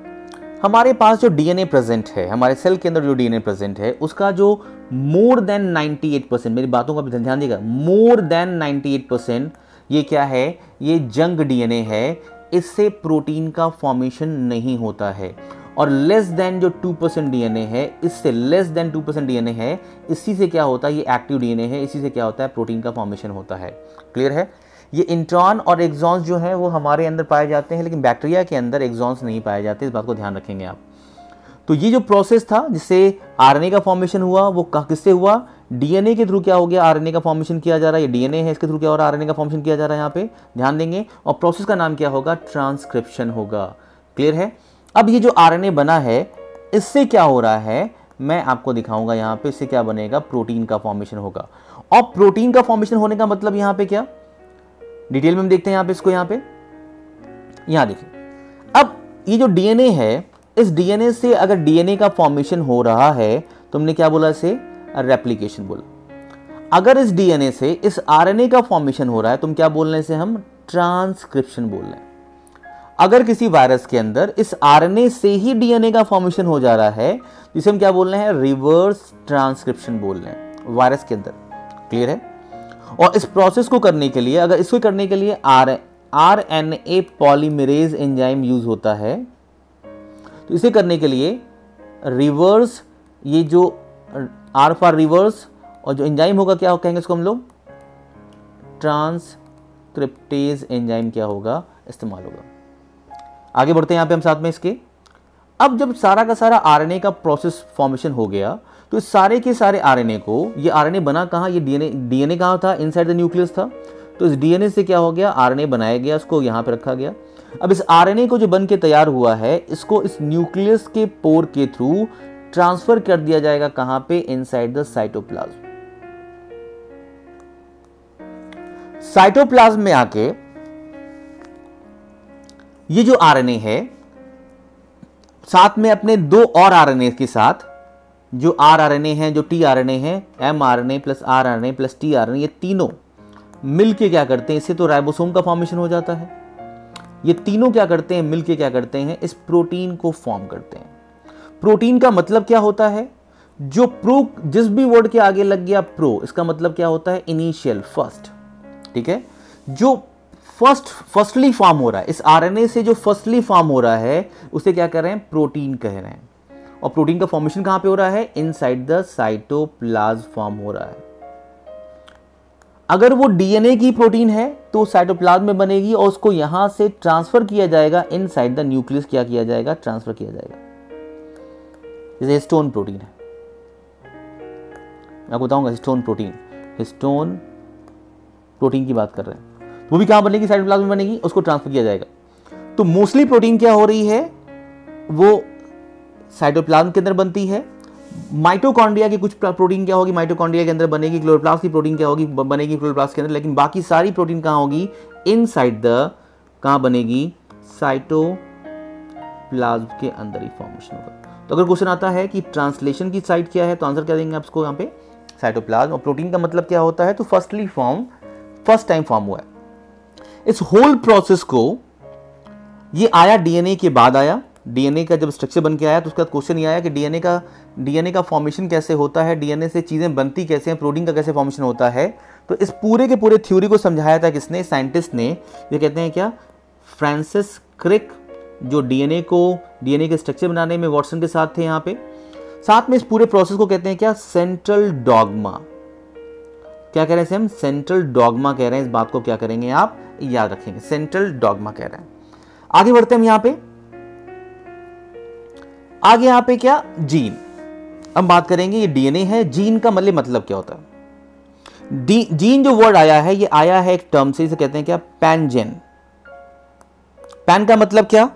हमारे पास जो डीएनए प्रेजेंट है, हमारे सेल के अंदर जो डीएनए प्रेजेंट है, उसका जो मोर देन 98%, मेरी बातों का भी ध्यान देगा, मोर देन 98% ये क्या है, ये जंक डीएनए है। इससे प्रोटीन का फॉर्मेशन नहीं होता है। और लेस देन जो 2% डीएनए है, इससे लेस देन 2% डीएनए है, इसी से क्या होता है, ये एक्टिव डीएनए है, इसी से क्या होता है, प्रोटीन का फॉर्मेशन होता है। क्लियर है? ये इंट्रॉन और एक्सॉन्स जो हैं वो हमारे अंदर पाए जाते हैं, लेकिन बैक्टीरिया के अंदर एक्सॉन्स नहीं पाए जाते। इस बात को ध्यान रखेंगे आप। तो ये जो प्रोसेस था जिससे आरएनए का फॉर्मेशन हुआ, वो किससे हुआ, डीएनए के थ्रू क्या हो गया, आरएनए का फॉर्मेशन किया जा रहा है। ये डीएनए है, इसके थ्रू क्या हो रहा है, आरएनए का फॉर्मेशन किया जा रहा है, यहाँ पे ध्यान देंगे। और प्रोसेस का नाम क्या होगा, ट्रांसक्रिप्शन होगा। क्लियर है? अब ये जो आरएनए बना है, इससे क्या हो रहा है मैं आपको दिखाऊंगा यहाँ पे। इससे क्या बनेगा, प्रोटीन का फॉर्मेशन होगा। और प्रोटीन का फॉर्मेशन होने का मतलब यहाँ पे क्या, डिटेल में हम देखते हैं यहाँ पे इसको। यहाँ पे यहाँ देखिए, अब ये जो डीएनए है, इस डीएनए से अगर डीएनए का फॉर्मेशन हो रहा है तो हमने क्या बोला, इसे रेप्लिकेशन बोला। अगर इस डीएनए से इस आरएनए का फॉर्मेशन हो रहा है, तुम क्या बोल रहे हैं, इसे हम ट्रांसक्रिप्शन बोल रहे हैं। अगर किसी वायरस के अंदर इस आरएनए से ही डीएनए का फॉर्मेशन हो जा रहा है, जिसे हम क्या बोल रहे हैं, रिवर्स ट्रांसक्रिप्शन बोल रहे हैं वायरस के अंदर। क्लियर है? और इस प्रोसेस को करने के लिए, अगर इसको करने के लिए आरएनए पॉलीमरेज एंजाइम यूज होता है, तो इसे करने के लिए रिवर्स, ये जो आर फॉर रिवर्स, और जो एंजाइम होगा क्या कहेंगे इसको हम लोग, ट्रांसक्रिप्टेज एंजाइम क्या होगा, इस्तेमाल होगा। आगे बढ़ते हैं यहाँ पे हम साथ में इसके। अब जब सारा का सारा आरएनए का प्रोसेस फॉर्मेशन हो गया, तो इस सारे के सारे आरएनए को, ये आरएनए बना कहाँ, ये डीएनए कहाँ था, इनसाइड द न्यूक्लियस था। तो इस डीएनए से क्या हो गया, आरएनए बनाया गया, उसको यहाँ पे रखा गया। अब इस आरएनए को जो बन के तैयार हुआ है, इसको इस न्यूक्लियस के पोर के थ्रू ट्रांसफर कर दिया जाएगा कहां पे? Inside the cytoplasm. साइटोप्लाज्म में आके ये जो आरएनए है, साथ में अपने दो और आरएनए के साथ, जो आरएनए है, जो टीआरएनए है, mRNA plus RNA plus tRNA, ये तीनों मिलके क्या करते हैं? इससे तो राइबोसोम का फॉर्मेशन हो जाता है। ये तीनों क्या करते हैं? मिलके क्या करते हैं? इस प्रोटीन को फॉर्म करते हैं। प्रोटीन का मतलब क्या होता है? जो प्रो, जिस भी वर्ड के आगे लग गया प्रो, इसका मतलब क्या होता है? Initial, first. ठीक है, जो फर्स्टली फॉर्म हो रहा है, इस आरएनए से जो फर्स्टली फॉर्म हो रहा है, उसे क्या कह रहे हैं? प्रोटीन कह रहे हैं। और प्रोटीन का फॉर्मेशन कहां पे हो रहा है? इनसाइड द साइटोप्लाज्म फॉर्म हो रहा है। अगर वो डीएनए की प्रोटीन है तो साइटोप्लाज्म में बनेगी और उसको यहां से ट्रांसफर किया जाएगा इनसाइड द न्यूक्लियस। क्या किया जाएगा? ट्रांसफर किया जाएगा। जैसे हिस्टोन प्रोटीन है, मैं आपको बताऊंगा हिस्टोन प्रोटीन। हिस्टोन प्रोटीन की बात कर रहे हैं, वो भी कहां बनेगी? साइटोप्लाज्म में बनेगी, उसको ट्रांसफर किया जाएगा। तो मोस्टली प्रोटीन क्या हो रही है? वो साइटोप्लाज्म के अंदर बनती है। माइटोकॉन्ड्रिया की कुछ प्रोटीन क्या होगी? माइटोकॉन्ड्रिया के अंदर बनेगी। क्लोरोप्लास्ट की प्रोटीन क्या होगी? बनेगी क्लोरोप्लास्ट के अंदर। लेकिन बाकी सारी प्रोटीन कहां होगी? इनसाइड द, कहां बनेगी? साइटोप्लाज्म के अंदर ही फॉर्मेशन होगा। तो अगर क्वेश्चन आता है कि ट्रांसलेशन की साइट क्या है, तो आंसर क्या देंगे आप इसको? यहाँ पे साइटोप्लाज्म। और प्रोटीन का मतलब क्या होता है? तो firstly form, first time form हुआ है। इस होल प्रोसेस को, ये आया डीएनए के बाद आया। डीएनए का जब स्ट्रक्चर बन के आया तो उसका क्वेश्चन ये आया कि डीएनए का फॉर्मेशन कैसे होता है, डीएनए से चीजें बनती कैसे हैं, प्रोटीन का कैसे फॉर्मेशन होता है। तो इस पूरे के पूरे थ्योरी को समझाया था किसने? साइंटिस्ट ने। ये कहते हैं क्या? फ्रांसिस क्रिक, जो डीएनए के स्ट्रक्चर बनाने में वॉटसन के साथ थे यहाँ पे। साथ में इस पूरे प्रोसेस को कहते हैं क्या? Central dogma. क्या कह रहे हैं हम? सेंट्रल डॉगमा कह रहे हैं। इस बात को क्या करेंगे आप? याद रखेंगे, सेंट्रल डॉगमा कह रहे हैं। आगे बढ़ते हैं हम यहाँ पे। आगे यहाँ पे क्या? जीन। हम बात करेंगे, ये डीएनए है, जीन का मतलब क्या होता है? जीन जो वर्ड आया है, ये आया है एक टर्म से, इसे कहते हैं क्या? पैनजेन। पैन का मतलब क्या?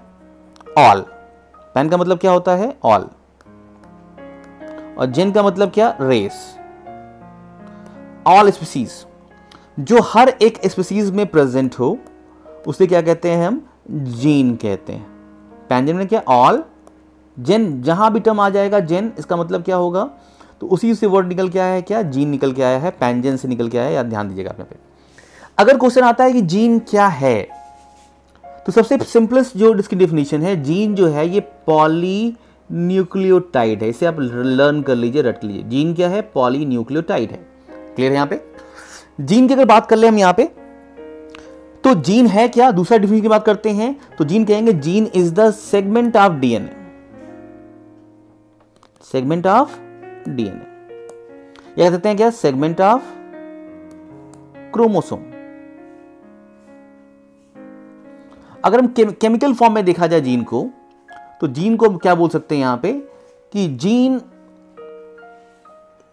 ऑल। पैन का मतलब क्या होता है? ऑल। और जेन का मतलब क्या? रेस। ऑल स्पीसीज, जो हर एक स्पीसीज में प्रेजेंट हो, उसे क्या कहते हैं हम? जीन कहते हैं। पैनजेन में क्या? ऑल। जेन, जहां भी टर्म आ जाएगा जेन, इसका मतलब क्या होगा? तो उसी से वर्ड निकल के आया है क्या? जीन निकल के आया है, पैनजेन से निकल के आया है। याद, ध्यान दीजिएगा अपने पे। अगर क्वेश्चन आता है कि जीन क्या है, तो सबसे सिंपलेस्ट जो इसकी डेफिनेशन है, जीन जो है ये पॉलीन्यूक्लियोटाइड है। इसे आप लर्न कर लीजिए, रट लीजिए। जीन क्या है? पॉलीन्यूक्लियोटाइड है। क्लियर है यहाँ पे? जीन की अगर बात कर ले हम यहाँ पे, तो जीन है क्या? दूसरा डेफिनेशन की बात करते हैं तो जीन कहेंगे, gene is the segment of DNA. Segment of DNA, या कहते हैं क्या? Segment of chromosome. अगर हम केमिकल फॉर्म में देखा जाए जीन को, तो जीन को क्या बोल सकते हैं यहां पे? कि जीन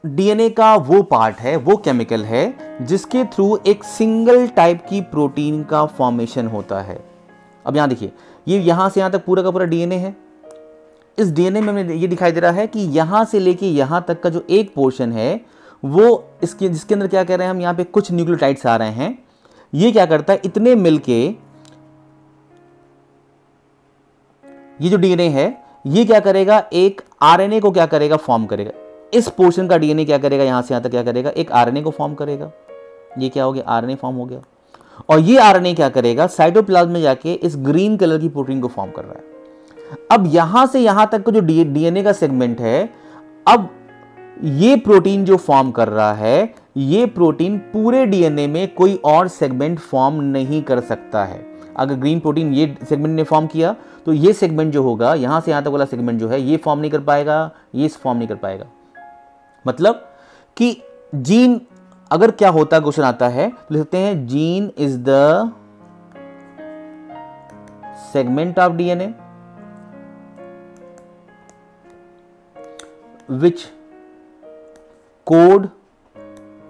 डीएनए का वो पार्ट है, वो केमिकल है जिसके थ्रू एक सिंगल टाइप की प्रोटीन का फॉर्मेशन होता है। अब यहां देखिए, ये यहां से यहां तक पूरा का पूरा डीएनए है। इस डीएनए में हमें ये दिखाई दे रहा है कि यहां से लेके यहां तक का जो एक पोर्शन है, वो इसके, जिसके अंदर क्या कह रहे हैं हम? यहां पे कुछ न्यूक्लियोटाइड्स आ रहे हैं। ये क्या करता है? इतने मिलके ये जो डीएनए है, ये क्या करेगा? एक आरएनए को क्या करेगा? फॉर्म करेगा। इस पोर्शन का डीएनए क्या करेगा? यहां से यहां तक क्या करेगा? एक आरएनए को फॉर्म करेगा। ये क्या हो गया? आरएनए फॉर्म हो गया। और ये आरएनए क्या करेगा? साइटोप्लाज्म में जाके इस ग्रीन कलर की प्रोटीन को फॉर्म कर रहा है। अब यहां से यहां तक का जो डीएनए का सेगमेंट है, अब ये प्रोटीन जो फॉर्म कर रहा है, ये प्रोटीन पूरे डीएनए में कोई और सेगमेंट फॉर्म नहीं कर सकता है। अगर ग्रीन प्रोटीन ये सेगमेंट ने फॉर्म किया, तो ये सेगमेंट जो होगा, यहां से यहां तक वाला सेगमेंट जो है, ये फॉर्म नहीं कर पाएगा, ये फॉर्म नहीं कर पाएगा। मतलब कि जीन अगर क्या होता, क्वेश्चन आता है तो लिखते हैं, gene is the segment of DNA which code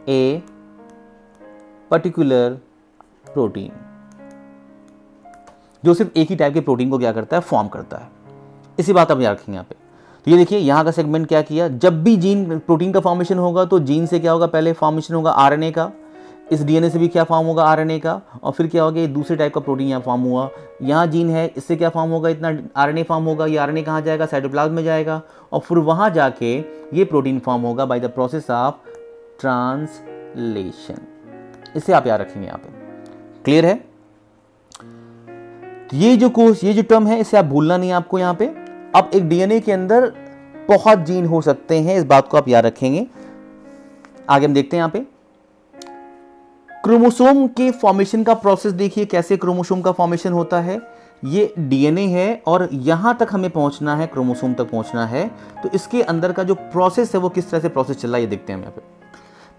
a particular protein। जो सिर्फ एक ही टाइप के प्रोटीन को क्या करता है, फॉर्म करता है। इसी बात आप याद रखेंगे यहाँ पे। तो ये देखिए यहाँ का सेगमेंट क्या किया, जब भी जीन प्रोटीन का फॉर्मेशन होगा तो जीन से क्या होगा, पहले फॉर्मेशन होगा आरएनए का, इस डीएनए से भी क्या फॉर्म होगा, आरएनए का, और फिर क्या होगा, ये दूसरे टाइप का प्रोटीन यहाँ फॉर्म हुआ, यहाँ जीन है, इससे क्या फॉर्म होगा, इतना आरएनए फॉर्म होगा, ये आरएनए कहाँ जाएगा, साइटोप्लाज्म में जाएगा, और फिर वहाँ जाके ये प्रोटीन फॉर्म होगा bye the process of translation. इसे आप याद रखेंगे यहाँ पे। क्लियर है? ये जो टर्म है इसे आप भूलना नहीं है आपको यहाँ पे। अब एक डीएनए के अंदर बहुत जीन हो सकते हैं, इस बात को आप याद रखेंगे। आगे हम देखते हैं यहाँ पे क्रोमोसोम के फॉर्मेशन का प्रोसेस। देखिए कैसे क्रोमोसोम का फॉर्मेशन होता है। ये डीएनए है और यहां तक हमें पहुंचना है, क्रोमोसोम तक पहुंचना है, तो इसके अंदर का जो प्रोसेस है वो किस तरह से प्रोसेस चल रहा है ये देखते हैं हम यहाँ पे।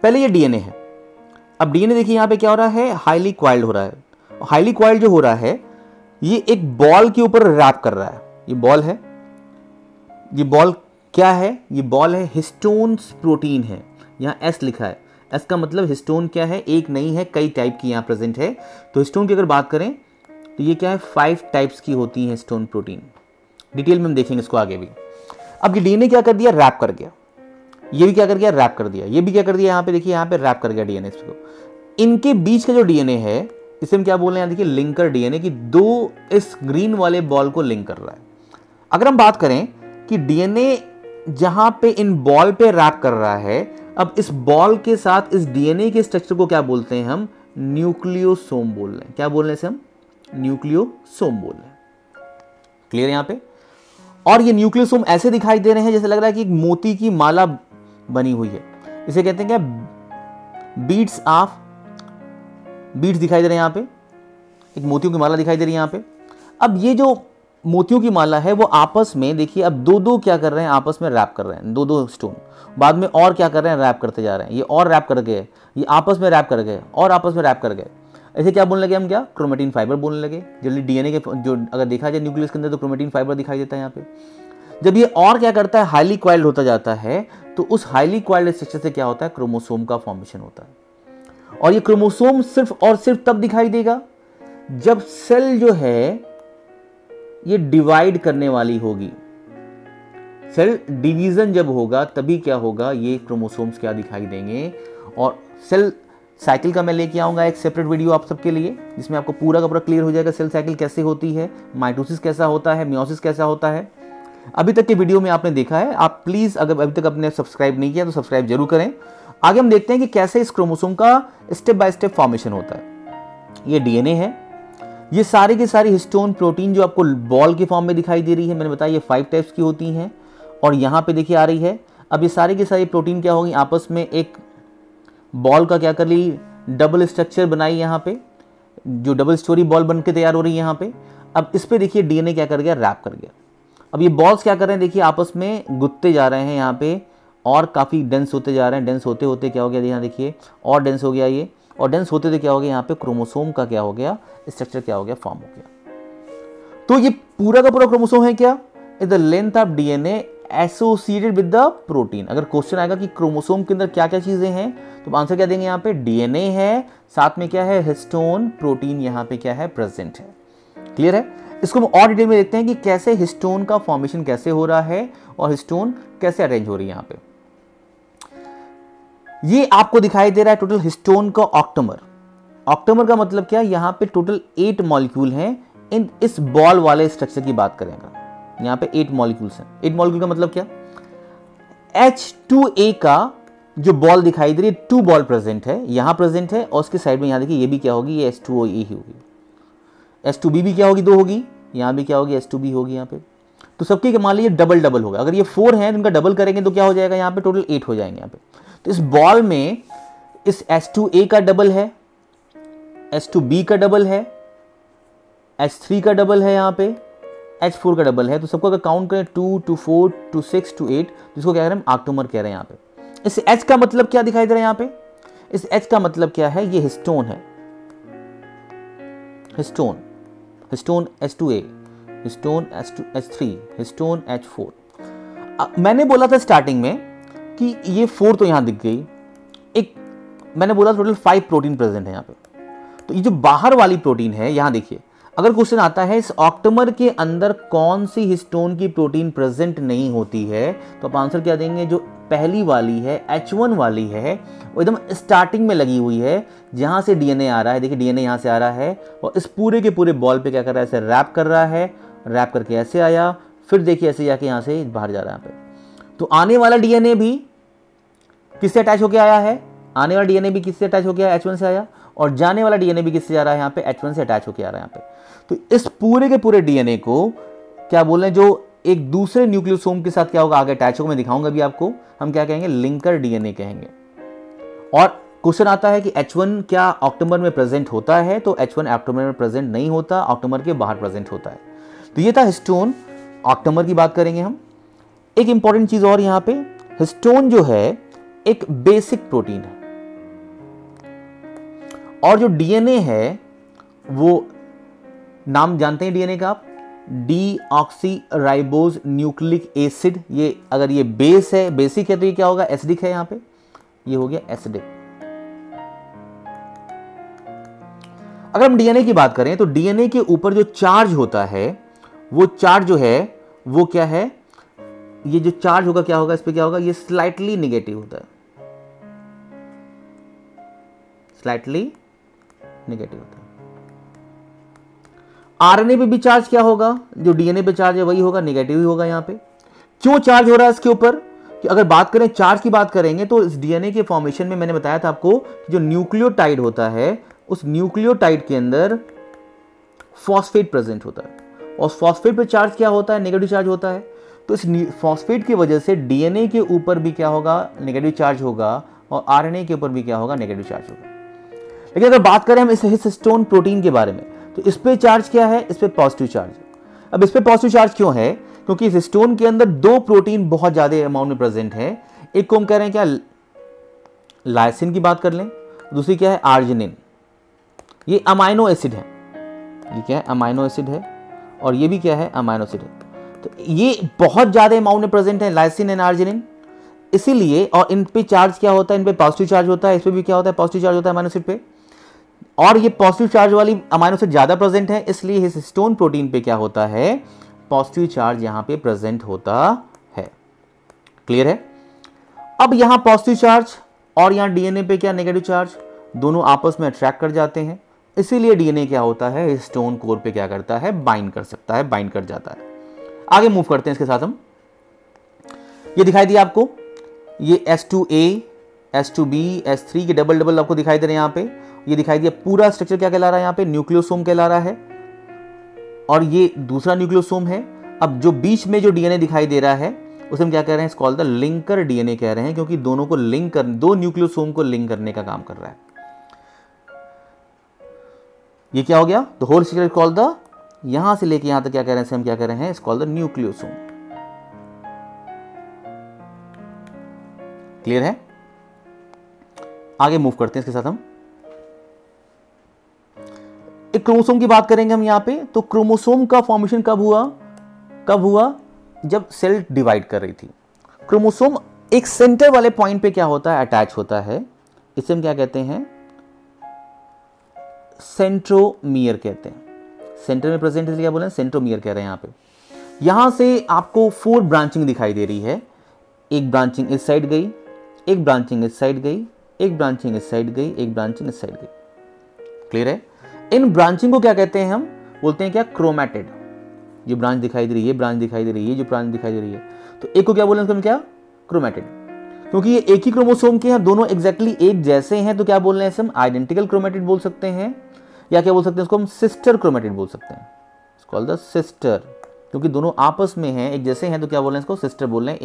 पहले ये डीएनए है। अब डीएनए देखिए यहाँ पे क्या हो रहा है, हाईली क्वाइल्ड हो रहा है। हाईली क्वाइल्ड जो हो रहा है ये एक बॉल के ऊपर रैप कर रहा है। ये बॉल है, ये बॉल क्या है, ये बॉल है हिस्टोन्स प्रोटीन है। यहाँ एस लिखा है, एस का मतलब हिस्टोन क्या है, एक नहीं है, कई टाइप की यहाँ प्रेजेंट है। तो हिस्टोन की अगर बात करें तो ये क्या है, 5 टाइप्स की होती है हिस्टोन प्रोटीन। डिटेल में हम देखेंगे इसको आगे भी। अब ये डीएनए क्या कर दिया, रैप कर गया। ये भी क्या कर गया, रैप कर दिया। ये भी क्या कर दिया, यहाँ पे देखिए यहाँ पे रैप कर गया डीएनए इसको। इनके बीच का जो डीएनए है इसे हम क्या बोल रहे हैं, देखिए लिंकर डीएनए, की 2 इस ग्रीन वाले बॉल को लिंक कर रहा है। अगर हम बात करें कि डीएनए जहां पे इन बॉल पे रैप कर रहा है, अब इस बॉल के साथ इस डीएनए के स्ट्रक्चर को क्या बोलते हैं हम, न्यूक्लियोसोम बोल रहे हैं। क्या बोल रहे हैं इसे हम, न्यूक्लियोसोम बोल रहे हैं। क्लियर है यहाँ पे? और ये न्यूक्लियोसोम ऐसे दिखाई दे रहे हैं जैसे लग रहा है कि एक मोती की माला बनी हुई है। इसे कहते हैं क्या, बीड्स दिखाई दे रहे हैं यहाँ पे, एक मोतियों की माला दिखाई दे रही है यहाँ पे। अब ये जो मोतियों की माला है वो आपस में देखिए अब 2-2 क्या कर रहे हैं, आपस में रैप कर रहे हैं, 2-2 स्टोन। बाद में और क्या कर रहे हैं, रैप करते जा रहे हैं। ये और रैप कर गए, ये आपस में रैप कर गए और आपस में रैप कर गए। ऐसे क्या बोलने लगे हम, क्या, क्रोमेटिन फाइबर बोलने लगे। जल्दी डीएनए के जो अगर देखा जाए न्यूक्लियस के अंदर तो क्रोमेटिन फाइबर दिखाई देता है यहाँ पे। जब ये और क्या करता है, हाईली क्वाइल्ड होता जाता है, तो उस हाईली क्वाइल्ड स्ट्रक्चर से क्या होता है, क्रोमोसोम का फॉर्मेशन होता है। और ये क्रोमोसोम सिर्फ और सिर्फ तब दिखाई देगा जब सेल जो है ये डिवाइड करने वाली होगी। सेल डिवीजन जब होगा तभी क्या होगा, ये क्रोमोसोम्स क्या दिखाई देंगे। और सेल साइकिल का मैं लेके आऊंगा एक सेपरेट वीडियो आप सबके लिए, जिसमें आपको पूरा का पूरा क्लियर हो जाएगा सेल साइकिल कैसे होती है, माइटोसिस कैसा होता है, मियोसिस कैसा होता है। अभी तक के वीडियो में आपने देखा है, आप प्लीज अगर अभी तक आपने सब्सक्राइब नहीं किया तो सब्सक्राइब जरूर करें। आगे हम देखते हैं कि कैसे इस क्रोमोसोम का स्टेप बाय स्टेप फॉर्मेशन होता है। ये डीएनए है, ये सारी की सारी हिस्टोन प्रोटीन जो आपको बॉल के फॉर्म में दिखाई दे रही है, मैंने बताया ये 5 टाइप्स की होती हैं। और यहाँ पे देखिए आ रही है। अब ये सारी की सारी प्रोटीन क्या होगी, आपस में एक बॉल का क्या कर ली, डबल स्ट्रक्चर बनाई यहाँ पे, जो डबल स्टोरी बॉल बन के तैयार हो रही है यहाँ पे। अब इस पे देखिए डीएनए क्या कर गया, रैप कर गया। अब ये बॉल्स क्या कर रहे हैं, देखिए आपस में गुत्ते जा रहे हैं यहाँ पे और काफ़ी डेंस होते जा रहे हैं। डेंस होते होते क्या हो गया, यहाँ देखिए और डेंस हो गया ये, और डेंस होते होते क्या हो गया, यहाँ पे क्रोमोसोम का क्या हो गया, स्ट्रक्चर क्या हो गया, फॉर्म हो गया। तो ये पूरा का पूरा क्रोमोसोम है क्या, is the length of DNA associated with the protein. अगर क्वेश्चन आएगा कि क्रोमोसोम के अंदर क्या क्या चीजें हैं, तो आंसर क्या देंगे, यहाँ पे डीएनए है, साथ में क्या है, हिस्टोन प्रोटीन यहाँ पे क्या है, प्रेजेंट है। क्लियर है? इसको हम और डिटेल में देखते हैं कि कैसे हिस्टोन का फॉर्मेशन कैसे हो रहा है और हिस्टोन कैसे अरेंज हो रही है। यहाँ पे ये आपको दिखाई दे रहा है टोटल हिस्टोन का ऑक्टेमर। ऑक्टेमर का मतलब क्या, यहाँ पे टोटल 8 मॉलिक्यूल हैं। इस बॉल वाले स्ट्रक्चर की बात करेंगे, यहाँ पे 8 मॉलिक्यूल्स हैं। 8 मॉलिक्यूल का मतलब क्या, H2A का जो बॉल दिखाई दे रही है, 2 बॉल प्रेजेंट है, यहाँ प्रेजेंट है, और उसके साइड में यहाँ देखिए ये भी क्या होगी, ये H2OA ही होगी। H2B भी क्या होगी, 2 होगी, यहाँ भी क्या होगी, H2B होगी यहाँ पे। तो सबके मान लीजिए डबल डबल होगा। अगर ये 4 हैं तो इनका डबल करेंगे तो क्या हो जाएगा, यहाँ पे टोटल 8 हो जाएंगे यहाँ पे। तो इस बॉल में इस H2A का डबल है, H2B का डबल है, H3 का डबल है, यहाँ पे H4 का डबल है। तो सबको अगर काउंट करें 2 to 4 to 6 to 8, जिसको क्या कह रहे हैं हम, ऑक्टेमर कह रहे हैं यहाँ पे। इस H का मतलब क्या दिखाई दे रहा है यहाँ पे, इस H का मतलब क्या है, ये हिस्टोन है, histone, histone H2A, histone H3, histone H4। मैंने बोला था स्टार्टिंग में कि ये 4 तो यहाँ दिख गई। एक मैंने बोला टोटल 5 प्रोटीन प्रेजेंट है यहाँ पे। तो ये जो बाहर वाली प्रोटीन है, यहाँ देखिए, अगर क्वेश्चन आता है इस ऑक्टेमर के अंदर कौन सी हिस्टोन की प्रोटीन प्रेजेंट नहीं होती है, तो आप आंसर क्या देंगे, जो पहली वाली है H1 वाली है, वो एकदम स्टार्टिंग में लगी हुई है जहां से डीएनए आ रहा है। देखिए डीएनए यहां से आ रहा है और इस पूरे के पूरे बॉल पे क्या कर रहा है, ऐसे रैप कर रहा है, रैप करके ऐसे आया, फिर देखिए ऐसे जाके यहां से बाहर जा रहा है यहाँ पे। तो आने वाला डीएनए भी किससे अटैच होकर आया है, आने वाला डीएनए भी किससे अटैच होकर आया, H1 से आया, और जाने वाला डीएनए भी किससे जा रहा है यहाँ पे, H1 से अटैच होकर आ रहा है यहाँ पे। तो इस पूरे के पूरे डीएनए को क्या बोल रहे हैं, जो एक दूसरे न्यूक्लियोसोम के साथ क्या होगा आगे अटैच होगा, मैं दिखाऊंगा अभी आपको, हम क्या कहेंगे, लिंकर डीएनए कहेंगे। और क्वेश्चन आता है कि H1 क्या ऑक्टेमर में प्रेजेंट होता है, तो H1 ऑक्टेमर में प्रेजेंट नहीं होता, ऑक्टेमर के बाहर प्रेजेंट होता है। तो ये था हिस्टोन। ऑक्टेमर की बात करेंगे हम। एक इंपॉर्टेंट चीज और यहां पे, हिस्टोन जो है एक बेसिक प्रोटीन है और जो डीएनए है वो नाम जानते हैं डीएनए का आप, डीऑक्सीराइबोज न्यूक्लिक एसिड। ये अगर ये बेस है, बेसिक है, तो ये क्या होगा, एसिडिक है, यहां पे ये हो गया एसिडिक। अगर हम डीएनए की बात करें तो डीएनए के ऊपर जो चार्ज होता है वो चार्ज जो है वो क्या है, ये जो चार्ज होगा क्या होगा, इस पे क्या होगा, ये स्लाइटली निगेटिव होता है, स्लाइटली निगेटिव होता है। आरएनए पे भी चार्ज क्या होगा, जो डीएनए पे चार्ज है वही होगा, निगेटिव ही होगा यहां पे। क्यों चार्ज हो रहा है इसके ऊपर, कि अगर बात करें चार्ज की बात करेंगे तो इस डीएनए के फॉर्मेशन में मैंने बताया था आपको कि जो न्यूक्लियोटाइड होता है उस न्यूक्लियोटाइड के अंदर फॉस्फेट प्रेजेंट होता है और फॉस्फेट पे चार्ज क्या होता है, नेगेटिव चार्ज होता है। तो इस फॉस्फेट की वजह से डीएनए के ऊपर भी क्या होगा, नेगेटिव चार्ज होगा और आरएनए के ऊपर भी क्या होगा, नेगेटिव चार्ज होगा। लेकिन अगर बात करें हम इस हिस्टोन प्रोटीन के बारे में तो इस पे चार्ज क्या है, इस पे पॉजिटिव चार्ज। अब इस पे पॉजिटिव चार्ज क्यों है, क्योंकि इस हिस्टोन के अंदर दो प्रोटीन बहुत ज्यादा अमाउंट में प्रेजेंट है। एक को हम कह रहे हैं क्या, लाइसिन की बात कर लें, दूसरी क्या है, आर्जिनिन। ये अमाइनो एसिड है, ये क्या है, अमाइनो एसिड है, और ये भी क्या है, अमाइनो एसिड है। तो ये बहुत ज्यादा अमाउंट में प्रेजेंट है, लाइसिन एंड आर्जिनिन, इसीलिए। और इन पे चार्ज क्या होता है, इन पे पॉजिटिव चार्ज होता है, इस पे भी क्या होता है, पॉजिटिव चार्ज होता है अमाइनो एसिड पे। और ये पॉजिटिव चार्ज वाली अमाइनो एसिड ज्यादा प्रेजेंट है, इसलिए इस हिस्टोन प्रोटीन पे क्या होता है, पॉजिटिव चार्ज यहां पे प्रेजेंट होता है। क्लियर है। अब यहां पॉजिटिव चार्ज और यहां डीएनए पे क्या, नेगेटिव चार्ज, दोनों आपस में अट्रैक्ट कर जाते हैं, इसीलिए डीएनए क्या होता है, हिस्टोन कोर पे क्या करता है, बाइंड कर सकता है, बाइंड कर जाता है। आगे मूव करते हैं इसके साथ हम। ये दिखाई दिया आपको, ये S2A, S2B, S3 के डबल डबल आपको दिखाई दे रहे हैं यहाँ पे। ये दिखाई दिया पूरा स्ट्रक्चर क्या कहला रहा है, यहाँ पे न्यूक्लियोसोम कहला रहा है, और ये दूसरा न्यूक्लियोसोम है। अब जो बीच में जो डीएनए दिखाई दे रहा है उसे हम क्या कह रहे हैं, कॉल्ड द लिंकर डीएनए कह रहे हैं, क्योंकि दोनों को लिंक कर, दो न्यूक्लियोसोम को लिंक करने का काम कर रहा है। ये क्या हो गया, the whole structure called the, यहां से लेके यहां तक क्या कह रहे हैं, हम क्या कह रहे हैं, it's called the nucleosome. Clear है। आगे मूव करते हैं इसके साथ हम। एक क्रोमोसोम की बात करेंगे हम यहां पे। तो क्रोमोसोम का फॉर्मेशन कब हुआ, कब हुआ, जब सेल डिवाइड कर रही थी। क्रोमोसोम एक सेंटर वाले पॉइंट पे क्या होता है, अटैच होता है, इसे हम क्या कहते हैं, सेंट्रोमियर कहते हैं। सेंटर में प्रेजेंट है, क्या बोले, सेंट्रोमियर कह रहे हैं। यहां पे यहां से आपको 4 ब्रांचिंग दिखाई दे रही है। एक ब्रांचिंग इस साइड गई, एक ब्रांचिंग इस साइड गई, एक ब्रांचिंग इस साइड गई, एक ब्रांचिंग इस साइड गई। क्लियर है। इन ब्रांचिंग को क्या कहते हैं, हम बोलते हैं क्या, क्रोमैटिड। ये ब्रांच दिखाई दे रही है, ये ब्रांच दिखाई दे रही है, ये जो ब्रांच दिखाई दे रही है, तो एक को क्या बोलेंगे हम, क्या, क्रोमैटिड। क्योंकि ये एक ही क्रोमोसोम के हैं, दोनों एग्जैक्टली एक जैसे हैं, तो क्या बोल रहे हैं हम, आइडेंटिकल क्रोमैटिड बोल सकते हैं, या क्या बोल सकते हैं इसको हम, सिस्टर क्रोमैटिड बोल सकते हैं, कॉल्ड द सिस्टर। क्योंकि दोनों आपस में हैं, एक जैसे हैं, तो क्या बोल रहे हैं इसको, सिस्टर बोल रहे हैं,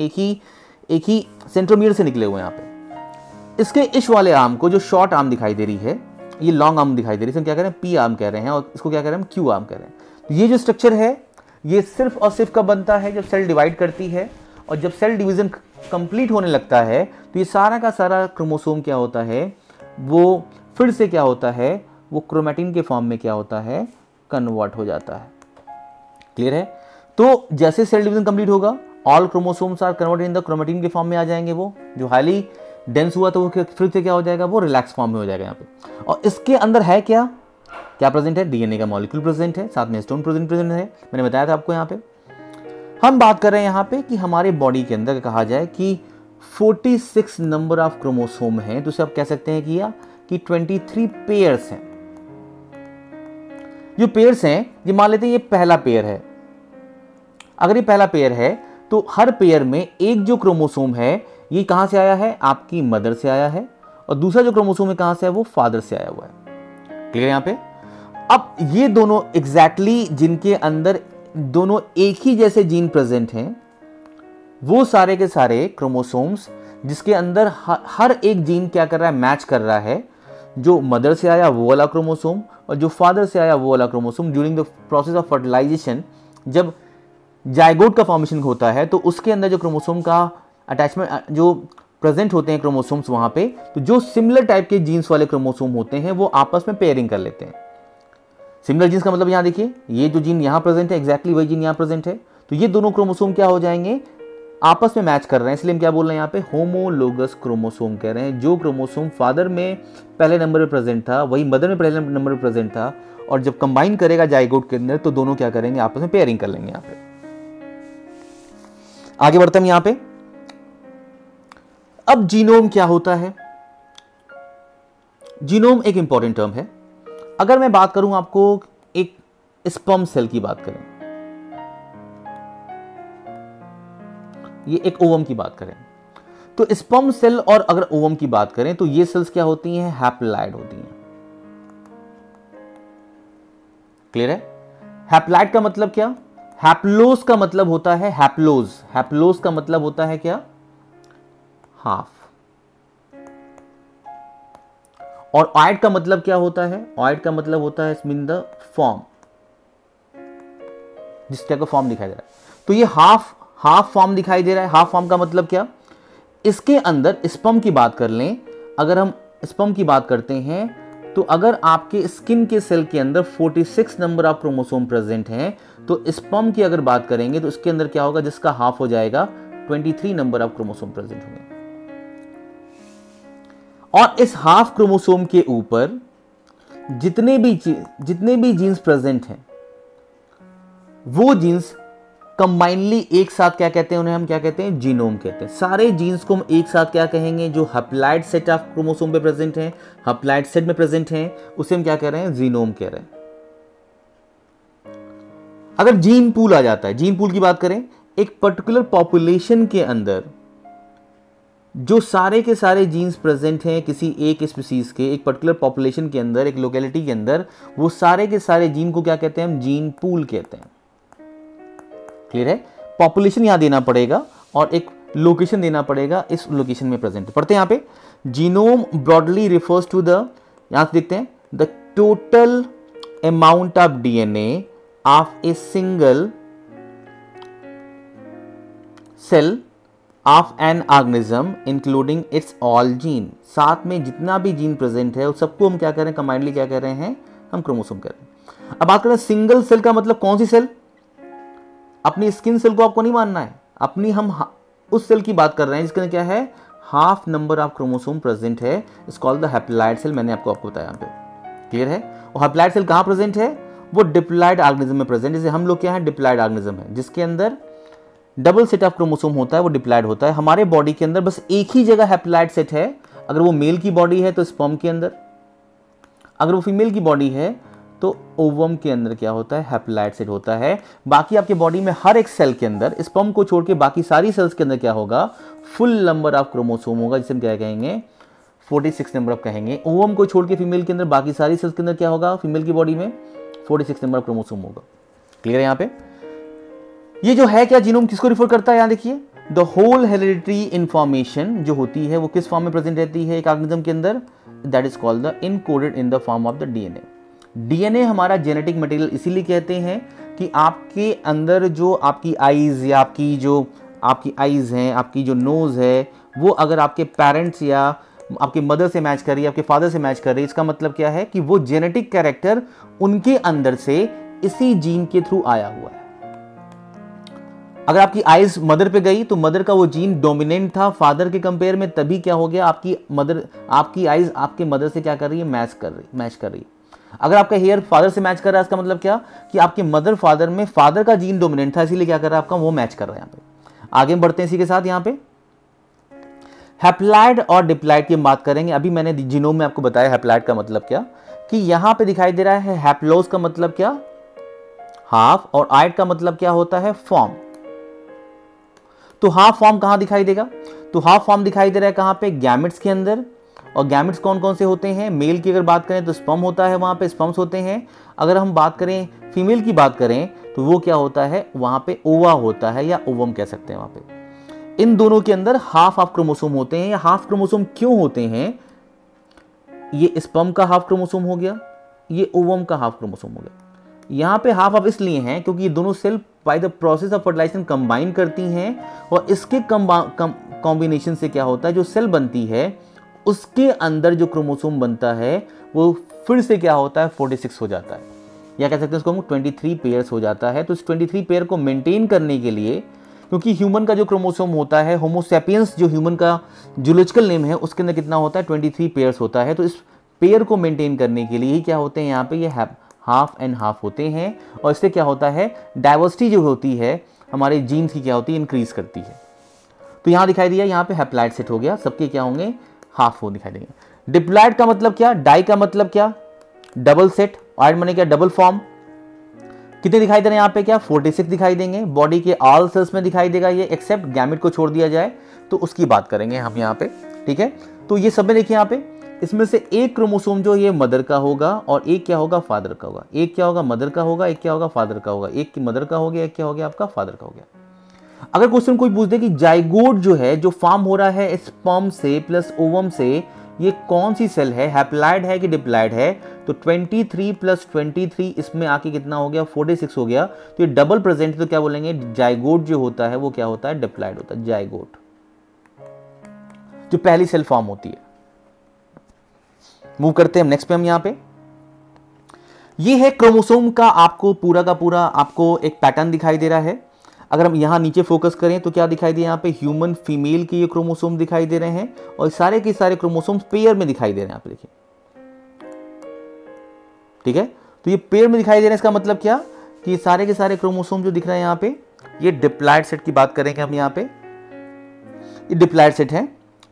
एक ही सेंट्रोमियर से निकले हुए हैं यहाँ पे। इसके इस वाले आर्म को, जो शॉर्ट आर्म दिखाई दे रही है, ये लॉन्ग आर्म दिखाई दे रही है, इसे क्या कह रहे हैं, पी आर्म कह रहे हैं, और इसको क्या कह रहे हैं, क्यू आर्म कह रहे हैं। तो ये जो स्ट्रक्चर है ये सिर्फ और सिर्फ कब बनता है, जब सेल डिवाइड करती है, और जब सेल डिवीजन कंप्लीट होने लगता है तो ये सारा का सारा क्रोमोसोम क्या होता है, वो फिर से क्या होता है, वो क्रोमैटिन के फॉर्म में क्या होता है, कन्वर्ट हो जाता है। क्लियर है। तो जैसे सेल डिवीजन कंप्लीट होगा, all chromosomes are converted in the chromatin के फॉर्म में आ जाएंगे। वो जो हाईली डेंस हुआ तो वो फिर से क्या हो जाएगा, वो रिलैक्स फॉर्म में हो जाएगा यहाँ पे। और इसके अंदर है क्या, क्या प्रेजेंट है, डीएनए का मॉलिक्यूल प्रेजेंट है, साथ में हिस्टोन प्रेजेंट है, मैंने बताया था आपको। यहाँ पे हम बात कर रहे हैं यहाँ पे कि हमारे बॉडी के अंदर कहा जाए कि 46 नंबर ऑफ क्रोमोसोम हैं, तो उसे आप कह सकते हैं कि 23 पेयर्स हैं। जो पेयर्स हैं, ये मान लेते हैं ये पहला पेयर है। अगर ये पहला पेयर है तो हर पेयर में एक जो क्रोमोसोम है ये कहां से आया है, आपकी मदर से आया है, और दूसरा जो क्रोमोसोम है कहां से है, वो फादर से आया हुआ है। क्लियर यहां पे। अब ये दोनों एग्जैक्टली जिनके अंदर दोनों एक ही जैसे जीन प्रेजेंट हैं, वो सारे के सारे क्रोमोसोम्स जिसके अंदर हर एक जीन क्या कर रहा है, मैच कर रहा है। जो मदर से आया वो वाला क्रोमोसोम और जो फादर से आया वो वाला chromosome, during the process of fertilisation, जब जाइगोट का फॉर्मेशन होता है तो उसके अंदर जो क्रोमोसोम का अटैचमेंट जो प्रेजेंट होते हैं क्रोमोसोम्स वहां पे, तो जो सिमिलर टाइप के जीन्स वाले क्रोमोसोम होते हैं वो आपस में पेयरिंग कर लेते हैं। सिमिलर जीन्स का मतलब यहाँ देखिए, ये जो जीन यहाँ प्रेजेंट है एग्जैक्टली वही जीन यहाँ प्रेजेंट है, तो ये दोनों क्रोमोसोम क्या हो जाएंगे, आपस में मैच कर रहे हैं। इसलिए हम क्या बोल रहे हैं यहाँ पे, होमोलोगस क्रोमोसोम कह रहे हैं। जो क्रोमोसोम फादर में पहले नंबर पे प्रेजेंट था वही मदर में पहले नंबर पे प्रेजेंट था, और जब कंबाइन करेगा जाइगोट के अंदर तो दोनों क्या करेंगे, आपस में पेयरिंग कर लेंगे। यहाँ पे आगे बढ़ते हैं यहाँ पे। अब जीनोम क्या होता है? जीनोम एक इंपॉर्टेंट टर्म है। अगर मैं बात करूं आपको एक स्पर्म सेल की बात करें, ये एक ओवम की बात करें, तो स्पर्म सेल और अगर ओवम की बात करें तो ये सेल्स क्या होती हैं, हैप्लॉइड होती हैं। क्लियर है? हैप्लॉइड का मतलब क्या, हैप्लोस का मतलब होता है हैप्लोज, हैप्लोस का मतलब होता है क्या, हाफ। और ऑइड का मतलब क्या होता है, ऑइड का मतलब होता है मीन द फॉर्म, जिस तरह का फॉर्म दिखाई दे रहा है। तो ये हाफ फॉर्म दिखाई दे रहा है। हाफ फॉर्म का मतलब क्या, इसके अंदर स्पर्म की बात कर लें, अगर हम स्पर्म की बात करते हैं तो अगर आपके स्किन के सेल के अंदर 46 नंबर ऑफ क्रोमोसोम प्रेजेंट हैं, तो स्पर्म की अगर बात करेंगे तो इसके अंदर क्या होगा, जिसका हाफ हो जाएगा 23 नंबर ऑफ क्रोमोसोम प्रेजेंट होंगे। और इस हाफ क्रोमोसोम के ऊपर जितने भी जीन्स प्रेजेंट हैं वो जीन्स कंबाइनली एक साथ क्या कहते हैं, उन्हें हम क्या कहते हैं, जीनोम कहते हैं। सारे जीन्स को हम एक साथ क्या कहेंगे, जो हैप्लॉइड सेट ऑफ क्रोमोसोम पे प्रेजेंट हैं, हैप्लॉइड सेट में प्रेजेंट हैं, उसे हम क्या कह रहे हैं, जीनोम कह रहे हैं। अगर जीन पूल आ जाता है, जीन पूल की बात करें, एक पर्टिकुलर पॉपुलेशन के अंदर जो सारे के सारे जीन्स प्रेजेंट हैं किसी एक स्पीसीज के, एक पर्टिकुलर पॉपुलेशन के अंदर, एक लोकेलिटी के अंदर, वो सारे के सारे जीन को क्या कहते हैं, हम जीन पूल कहते हैं। क्लियर है? पॉपुलेशन यहां देना पड़ेगा और एक लोकेशन देना पड़ेगा, इस लोकेशन में प्रेजेंट। पढ़ते हैं यहां पे, genome broadly refers to the, यहां से देखते हैं, the total amount of DNA of a single cell of an organism including its all gene. साथ में जितना भी जीन प्रेजेंट है उस सबको हम क्या कर रहे हैं, कंबाइनली क्या कर रहे हैं, हम क्रोमोसोम कर रहे हैं। अब बात करें सिंगल सेल का मतलब कौन सी सेल, अपनी स्किन सेल को आपको नहीं मानना है, अपनी हम उस सेल की बात कर रहे हैं जिसके अंदर क्या है, half number of chromosome present है, it's called the haploid cell. मैंने आपको बताया यहाँ पे। क्लियर है? और हैप्लॉइड सेल कहां प्रेजेंट है, वो डिप्लॉइड ऑर्गेनिज्म में प्रेजेंट। जैसे हम लोग क्या है, डिप्लॉइड ऑर्गेनिज्म है जिसके अंदर डबल सेट ऑफ क्रोमोसोम होता है, वो डिप्लॉइड होता है। हमारे बॉडी के अंदर बस एक ही जगह हैप्लॉइड सेट है, अगर वो मेल की बॉडी है तो स्पर्म के अंदर, अगर वो फीमेल की बॉडी है तो ओवम के अंदर क्या होता है, हैप्लॉइड सेट होता है। बाकी आपके बॉडी में हर एक सेल के अंदर, स्पर्म को छोड़ के बाकी सारी सेल्स के अंदर क्या होगा, फुल नंबर ऑफ क्रोमोसोम होगा, जिसे हम क्या कहेंगे, 46 नंबर ऑफ कहेंगे। ओवम को छोड़ के फीमेल के अंदर बाकी सारी सेल्स के अंदर क्या होगा, फीमेल की बॉडी में 46 नंबर ऑफ क्रोमोसोम होगा। क्लियर है? यहाँ पे ये जो है क्या, जीनोम किसको रिफर करता है, यहां देखिए, द होल हेरिडिटरी इंफॉर्मेशन जो होती है वो किस फॉर्म में प्रेजेंट रहती है एक ऑर्गेनिज्म के अंदर, that is called the encoded in the form of the DNA. DNA हमारा जेनेटिक मटेरियल इसीलिए कहते हैं कि आपके अंदर जो आपकी आईज या आपकी आईज हैं, आपकी जो नोज है, वो अगर आपके पेरेंट्स या आपके मदर से मैच कर रही है, आपके फादर से मैच कर रही है, इसका मतलब क्या है कि वो जेनेटिक कैरेक्टर उनके अंदर से इसी जीन के थ्रू आया हुआ है। अगर आपकी आईज मदर पे गई तो मदर का वो जीन डोमिनेंट था फादर के कंपेयर में, तभी क्या हो गया, आपकी आईज आपके मदर से क्या कर रही है, मैच कर रही। अगर आपका हेयर फादर से मैच कर रहा है, इसका मतलब क्या कि आपके मदर फादर में फादर का जीन डोमिनेंट था, इसीलिए क्या कर रहा है आपका वो मैच कर रहा है। यहाँ पे आगे बढ़ते हैं इसी के साथ। यहाँ पे हैप्लॉइड और डिप्लॉइड की बात करेंगे। अभी मैंने जीनोम में आपको बताया हैप्लॉइड का मतलब क्या, कि यहाँ पे दिखाई दे रहा है हैप्लोस का मतलब क्या, हाफ, और आइड का मतलब क्या होता है, फॉर्म। तो हाफ फॉर्म कहां दिखाई देगा, तो हाफ फॉर्म दिखाई दे रहा है कहां पे, गैमेट्स के अंदर। और गैमेट्स कौन कौन से होते हैं, मेल की अगर बात करें तो स्पर्म होता है, वहां पे स्पर्म्स होते हैं। अगर हम बात करें फीमेल की बात करें तो वो क्या होता है, वहां पे ओवा होता है या ओवम कह सकते हैं। वहां पे इन दोनों के अंदर हाफ हाफ क्रोमोसोम होते हैं। या हाफ क्रोमोसोम क्यों होते हैं, ये स्पर्म का हाफ क्रोमोसोम हो गया, ये ओवम का हाफ क्रोमोसोम हो गया। यहाँ पे हाफ हाफ इसलिए हैं क्योंकि ये दोनों cell by the process of fertilisation combine करती हैं, और इसके कॉम्बिनेशन से क्या होता है, जो सेल बनती है उसके अंदर जो क्रोमोसोम बनता है वो फिर से क्या होता है, 46 हो जाता है, या कह सकते हैं उसको हम 23 पेयर्स हो जाता है। तो इस 23 पेयर को मेंटेन करने के लिए, क्योंकि ह्यूमन का जो क्रोमोसोम होता है, होमो सैपियंस जो ह्यूमन का जूलॉजिकल नेम है, उसके अंदर कितना होता है, 23 पेयर्स होता है। तो इस पेयर को मेंटेन करने के लिए ही क्या होते हैं यहाँ पे, ये हाफ एंड हाफ होते हैं। और इससे क्या होता है, डाइवर्सिटी जो होती है हमारे जीन्स की क्या होती है, इंक्रीज करती है। तो यहाँ दिखाई दिया, यहाँ पे हैप्लॉइड सेट हो गया, सबके क्या होंगे, हाफ हो दिखाई देंगे। डिप्लॉइड का मतलब क्या, डाई का मतलब क्या, डबल सेट, ऑइड माने क्या, डबल फॉर्म। कितने दिखाई दे रहे हैं यहाँ पे, क्या 46 दिखाई देंगे, बॉडी के ऑल सेल्स में दिखाई देगा ये, एक्सेप्ट गैमेट को छोड़ दिया जाए तो उसकी बात करेंगे हम यहाँ पे, ठीक है। तो ये सब में देखिए यहाँ पे, इसमें से एक क्रोमोसोम जो ये मदर का होगा और एक क्या होगा, फादर का होगा। एक क्या होगा, मदर का होगा, एक क्या होगा, फादर का होगा। एक मदर का हो गया, एक क्या हो गया आपका, फादर का हो गया। अगर क्वेश्चन कोई पूछ दे कि जाइगोट जो है, जो फॉर्म हो रहा है स्पर्म से प्लस ओवम से, ये कौन सी सेल है, हैप्लॉइड है कि डिप्लॉइड है, तो 23 प्लस 23 इसमें आके कितना हो गया, 46 हो गया। तो ये डबल प्रेजेंट, तो क्या बोलेंगे, जाइगोट जो होता है वो क्या होता है, डिप्लॉइड होता है, जाइगोट, जो पहली सेल फॉर्म होती है। मूव करते हैं नेक्स्ट पे हम यहाँ पे। ये है क्रोमोसोम का आपको पूरा का पूरा आपको एक पैटर्न दिखाई दे रहा है। अगर हम यहाँ नीचे फोकस करें तो क्या दिखाई दे, यहाँ पे ह्यूमन फीमेल के ये क्रोमोसोम दिखाई दे रहे हैं, और सारे के सारे क्रोमोसोम पेयर में दिखाई दे रहे हैं, यहाँ पे देखिए, ठीक है। तो ये पेयर में दिखाई दे रहे हैं, इसका मतलब क्या कि ये सारे के सारे क्रोमोसोम जो दिख रहे हैं यहाँ पे, ये डिप्लॉइड सेट की बात करेंगे हम। यहाँ पे ये डिप्लॉइड सेट है,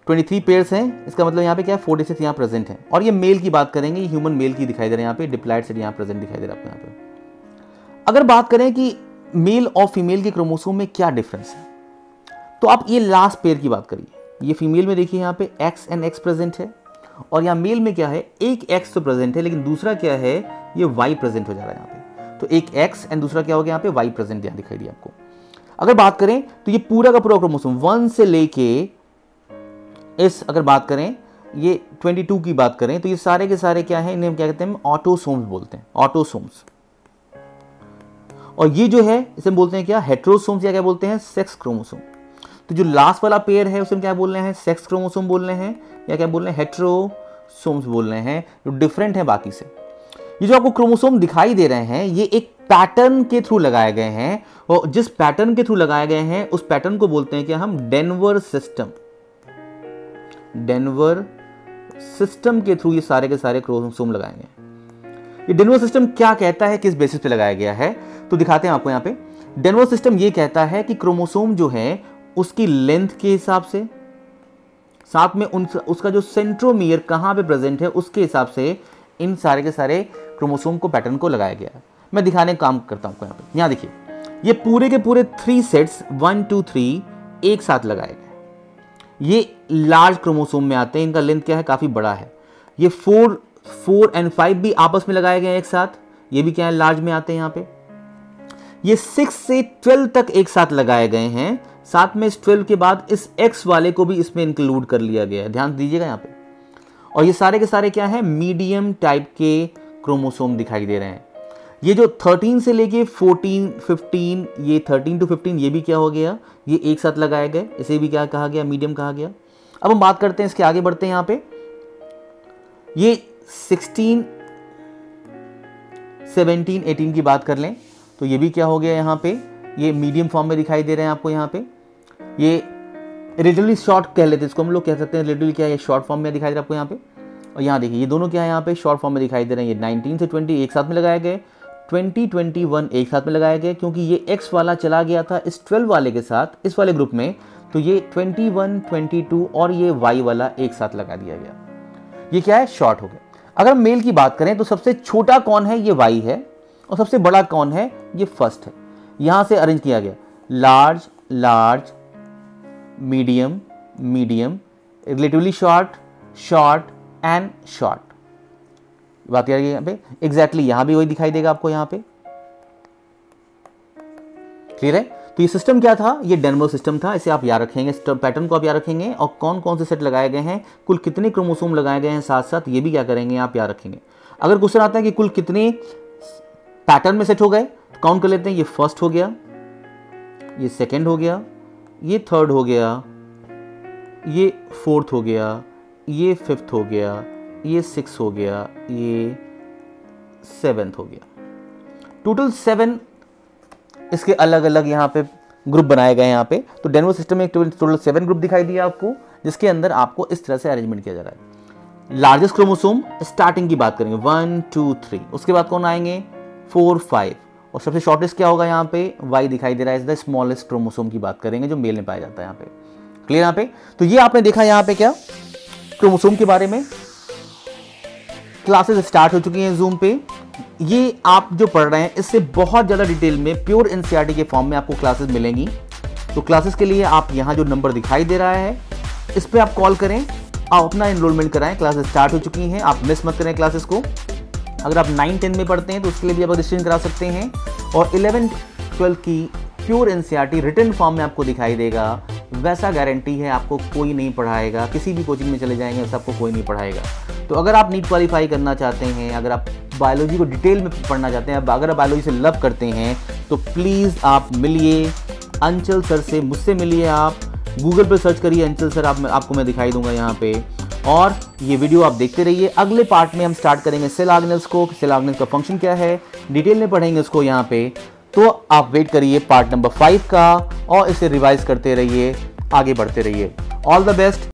23 पेयर्स हैं, इसका मतलब यहाँ पे क्या है, 46 यहाँ प्रेजेंट है। और ये मेल की बात करेंगे, ह्यूमन मेल की दिखाई दे रहे हैं यहाँ पे, डिप्लॉइड सेट यहाँ प्रेजेंट दिखाई दे रहा है आपको यहाँ पे। अगर बात करें कि मेल और फीमेल के क्रोमोसोम में क्या डिफरेंस है, तो आप ये लास्ट पेयर की बात करिए। ये फीमेल में देखिए यहाँ पे एक्स एंड एक्स प्रेजेंट है, और यहाँ मेल में क्या है, एक एक्स तो प्रेजेंट है लेकिन दूसरा क्या है, ये वाई प्रेजेंट हो जा रहा है यहाँ पे। तो एक एक्स एंड दूसरा क्या हो गया यहाँ पे, वाई प्रेजेंट यहाँ दिखाई दिया आपको। अगर बात करें तो ये पूरा का पूरा क्रोमोसोम 1 से लेके इस, अगर बात करें ये 22 की बात करें, तो ये सारे के सारे क्या है, इन्हें क्या कहते हैं, ऑटोसोम्स बोलते हैं, ऑटोसोम्स। और ये जो है इसे बोलते हैं क्या, हेट्रोसोम्स, या क्या बोलते हैं, सेक्स क्रोमोसोम। तो जो लास्ट वाला पेयर है उसे क्या बोल रहे हैं, सेक्स क्रोमोसोम बोल रहे हैं, या क्या बोल रहे हैं, हेट्रोसोम्स बोल रहे हैं, जो डिफरेंट है बाकी से। ये जो आपको क्रोमोसोम दिखाई दे रहे हैं, ये एक पैटर्न के थ्रू लगाए गए हैं, और जिस पैटर्न के थ्रू लगाए गए हैं उस पैटर्न को बोलते हैं क्या हम, डेनवर सिस्टम। डेनवर सिस्टम के थ्रू ये सारे के सारे क्रोमोसोम लगाए गए। ये डेनवर सिस्टम क्या कहता है, किस बेसिस पे लगाया गया है, तो दिखाते हैं आपको यहाँ पे। डेनवर सिस्टम ये कहता है कि क्रोमोसोम जो है उसकी लेंथ के हिसाब से, साथ में उसका जो सेंट्रोमियर कहाँ पे प्रेजेंट है उसके हिसाब से इन सारे के सारे क्रोमोसोम को, पैटर्न को लगाया गया है। मैं दिखाने का काम करता हूँ यहाँ पे। यहाँ देखिए, ये पूरे के पूरे 3 सेट्स 1 2 3 एक साथ लगाए गए। ये लार्ज क्रोमोसोम में आते हैं, इनका लेंथ क्या है, काफी बड़ा है। ये 4 एंड 5 भी आपस में लगाए गए एक साथ, ये भी क्या है, लार्ज में आते हैं यहाँ पे। ये 6 से 12 तक एक साथ लगाए गए हैं, साथ में इस 12 के बाद इस X वाले को भी इसमें इंक्लूड कर लिया गया है, ध्यान दीजिएगा यहाँ पे। और ये सारे के सारे क्या है, मीडियम टाइप के क्रोमोसोम दिखाई दे रहे हैं। ये जो 13 से लेके 14 15, ये 13 to 15 ये भी क्या हो गया, ये एक साथ लगाए गए, इसे भी क्या कहा गया, मीडियम कहा गया। अब हम बात करते हैं इसके, आगे बढ़ते हैं यहाँ पे। ये 16 17 18 की बात कर लें तो ये भी क्या हो गया, यहाँ पे ये मीडियम फॉर्म में दिखाई दे रहे हैं आपको। यहाँ पे ये रिलेटिवली शॉर्ट कह लेते हैं इसको हम लोग, कह सकते हैं रिलेटिवली क्या है, शॉर्ट फॉर्म में दिखाई दे रहा है आपको यहाँ पे। और यहाँ देखिए ये दोनों क्या है यहाँ पे शॉर्ट फॉर्म में दिखाई दे रहे हैं। ये 19 से 20 एक साथ में लगाए गए, 20, 21 एक साथ में लगाए गए, क्योंकि ये x वाला चला गया था इस 12 वाले के साथ इस वाले ग्रुप में, तो ये 21, 22 और ये y वाला एक साथ लगा दिया गया। ये क्या है, शॉर्ट हो गया। अगर मेल की बात करें तो सबसे छोटा कौन है, ये y है, और सबसे बड़ा कौन है, ये फर्स्ट है। यहां से अरेंज किया गया large, large, medium, medium, relatively short, short and short. बात करेंगे यहाँ पे एग्जैक्टली यहां भी वही दिखाई देगा आपको यहाँ पे। क्लियर है? तो ये सिस्टम क्या था, ये डेनमो सिस्टम था। इसे आप याद रखेंगे, पैटर्न को आप याद रखेंगे, और कौन कौन से सेट लगाए गए हैं, कुल कितने क्रोमोसोम लगाए गए हैं, साथ साथ ये भी क्या करेंगे आप याद रखेंगे। अगर क्वेश्चन आता है कि कुल कितने पैटर्न में सेट हो गए, तो काउंट कर लेते हैं। ये फर्स्ट हो गया, ये सेकेंड हो गया, ये थर्ड हो गया, ये फोर्थ हो गया, ये फिफ्थ हो गया, ये सिक्स हो गया, ये सेवेंथ हो गया। टोटल 7 इसके अलग अलग यहाँ पे ग्रुप बनाए गए हैं यहाँ पे। तो डेनमो सिस्टम में टोटल 7 ग्रुप दिखाई दिया आपको, जिसके अंदर आपको इस तरह से अरेंजमेंट किया जा रहा है। लार्जेस्ट क्रोमोसोम स्टार्टिंग की बात करेंगे 1, 2, 3, उसके बाद कौन आएंगे 4, 5, और सबसे शॉर्टेस्ट क्या होगा यहाँ पे y दिखाई दे रहा है, इज द स्मॉलेस्ट क्रोमोसोम की बात करेंगे जो मेल में पाया जाता है यहाँ पे। क्लियर यहाँ पे? तो ये आपने देखा यहाँ पे क्या क्रोमोसोम के बारे में। क्लासेस स्टार्ट हो चुकी हैं जूम पे। ये आप जो पढ़ रहे हैं इससे बहुत ज़्यादा डिटेल में प्योर एनसीईआरटी के फॉर्म में आपको क्लासेस मिलेंगी। तो क्लासेस के लिए आप यहाँ जो नंबर दिखाई दे रहा है इस पर आप कॉल करें, आप अपना एनरोलमेंट कराएं। क्लासेस स्टार्ट हो चुकी हैं, आप मिस मत करें क्लासेस को। अगर आप 9, 10 में पढ़ते हैं तो उसके लिए भी आप रजिस्ट्रेशन करा सकते हैं। और 11, 12 की प्योर एनसीईआरटी रिटन फॉर्म में आपको दिखाई देगा। वैसा गारंटी है आपको कोई नहीं पढ़ाएगा, किसी भी कोचिंग में चले जाएंगे वैसा आपको कोई नहीं पढ़ाएगा। तो अगर आप नीट क्वालिफाई करना चाहते हैं, अगर आप बायोलॉजी को डिटेल में पढ़ना चाहते हैं, अगर आप बायोलॉजी से लव करते हैं, तो प्लीज़ आप मिलिए अंचल सर से, मुझसे मिलिए। आप गूगल पर सर्च करिए अंचल सर, आपको मैं दिखाई दूंगा यहाँ पे। और ये वीडियो आप देखते रहिए। अगले पार्ट में हम स्टार्ट करेंगे सेल ऑर्गेनेल्स को, सेल ऑर्गेनेल्स का फंक्शन क्या है, डिटेल में पढ़ेंगे उसको यहाँ पे। तो आप वेट करिए पार्ट नंबर 5 का, और इसे रिवाइज करते रहिए, आगे बढ़ते रहिए। All the best.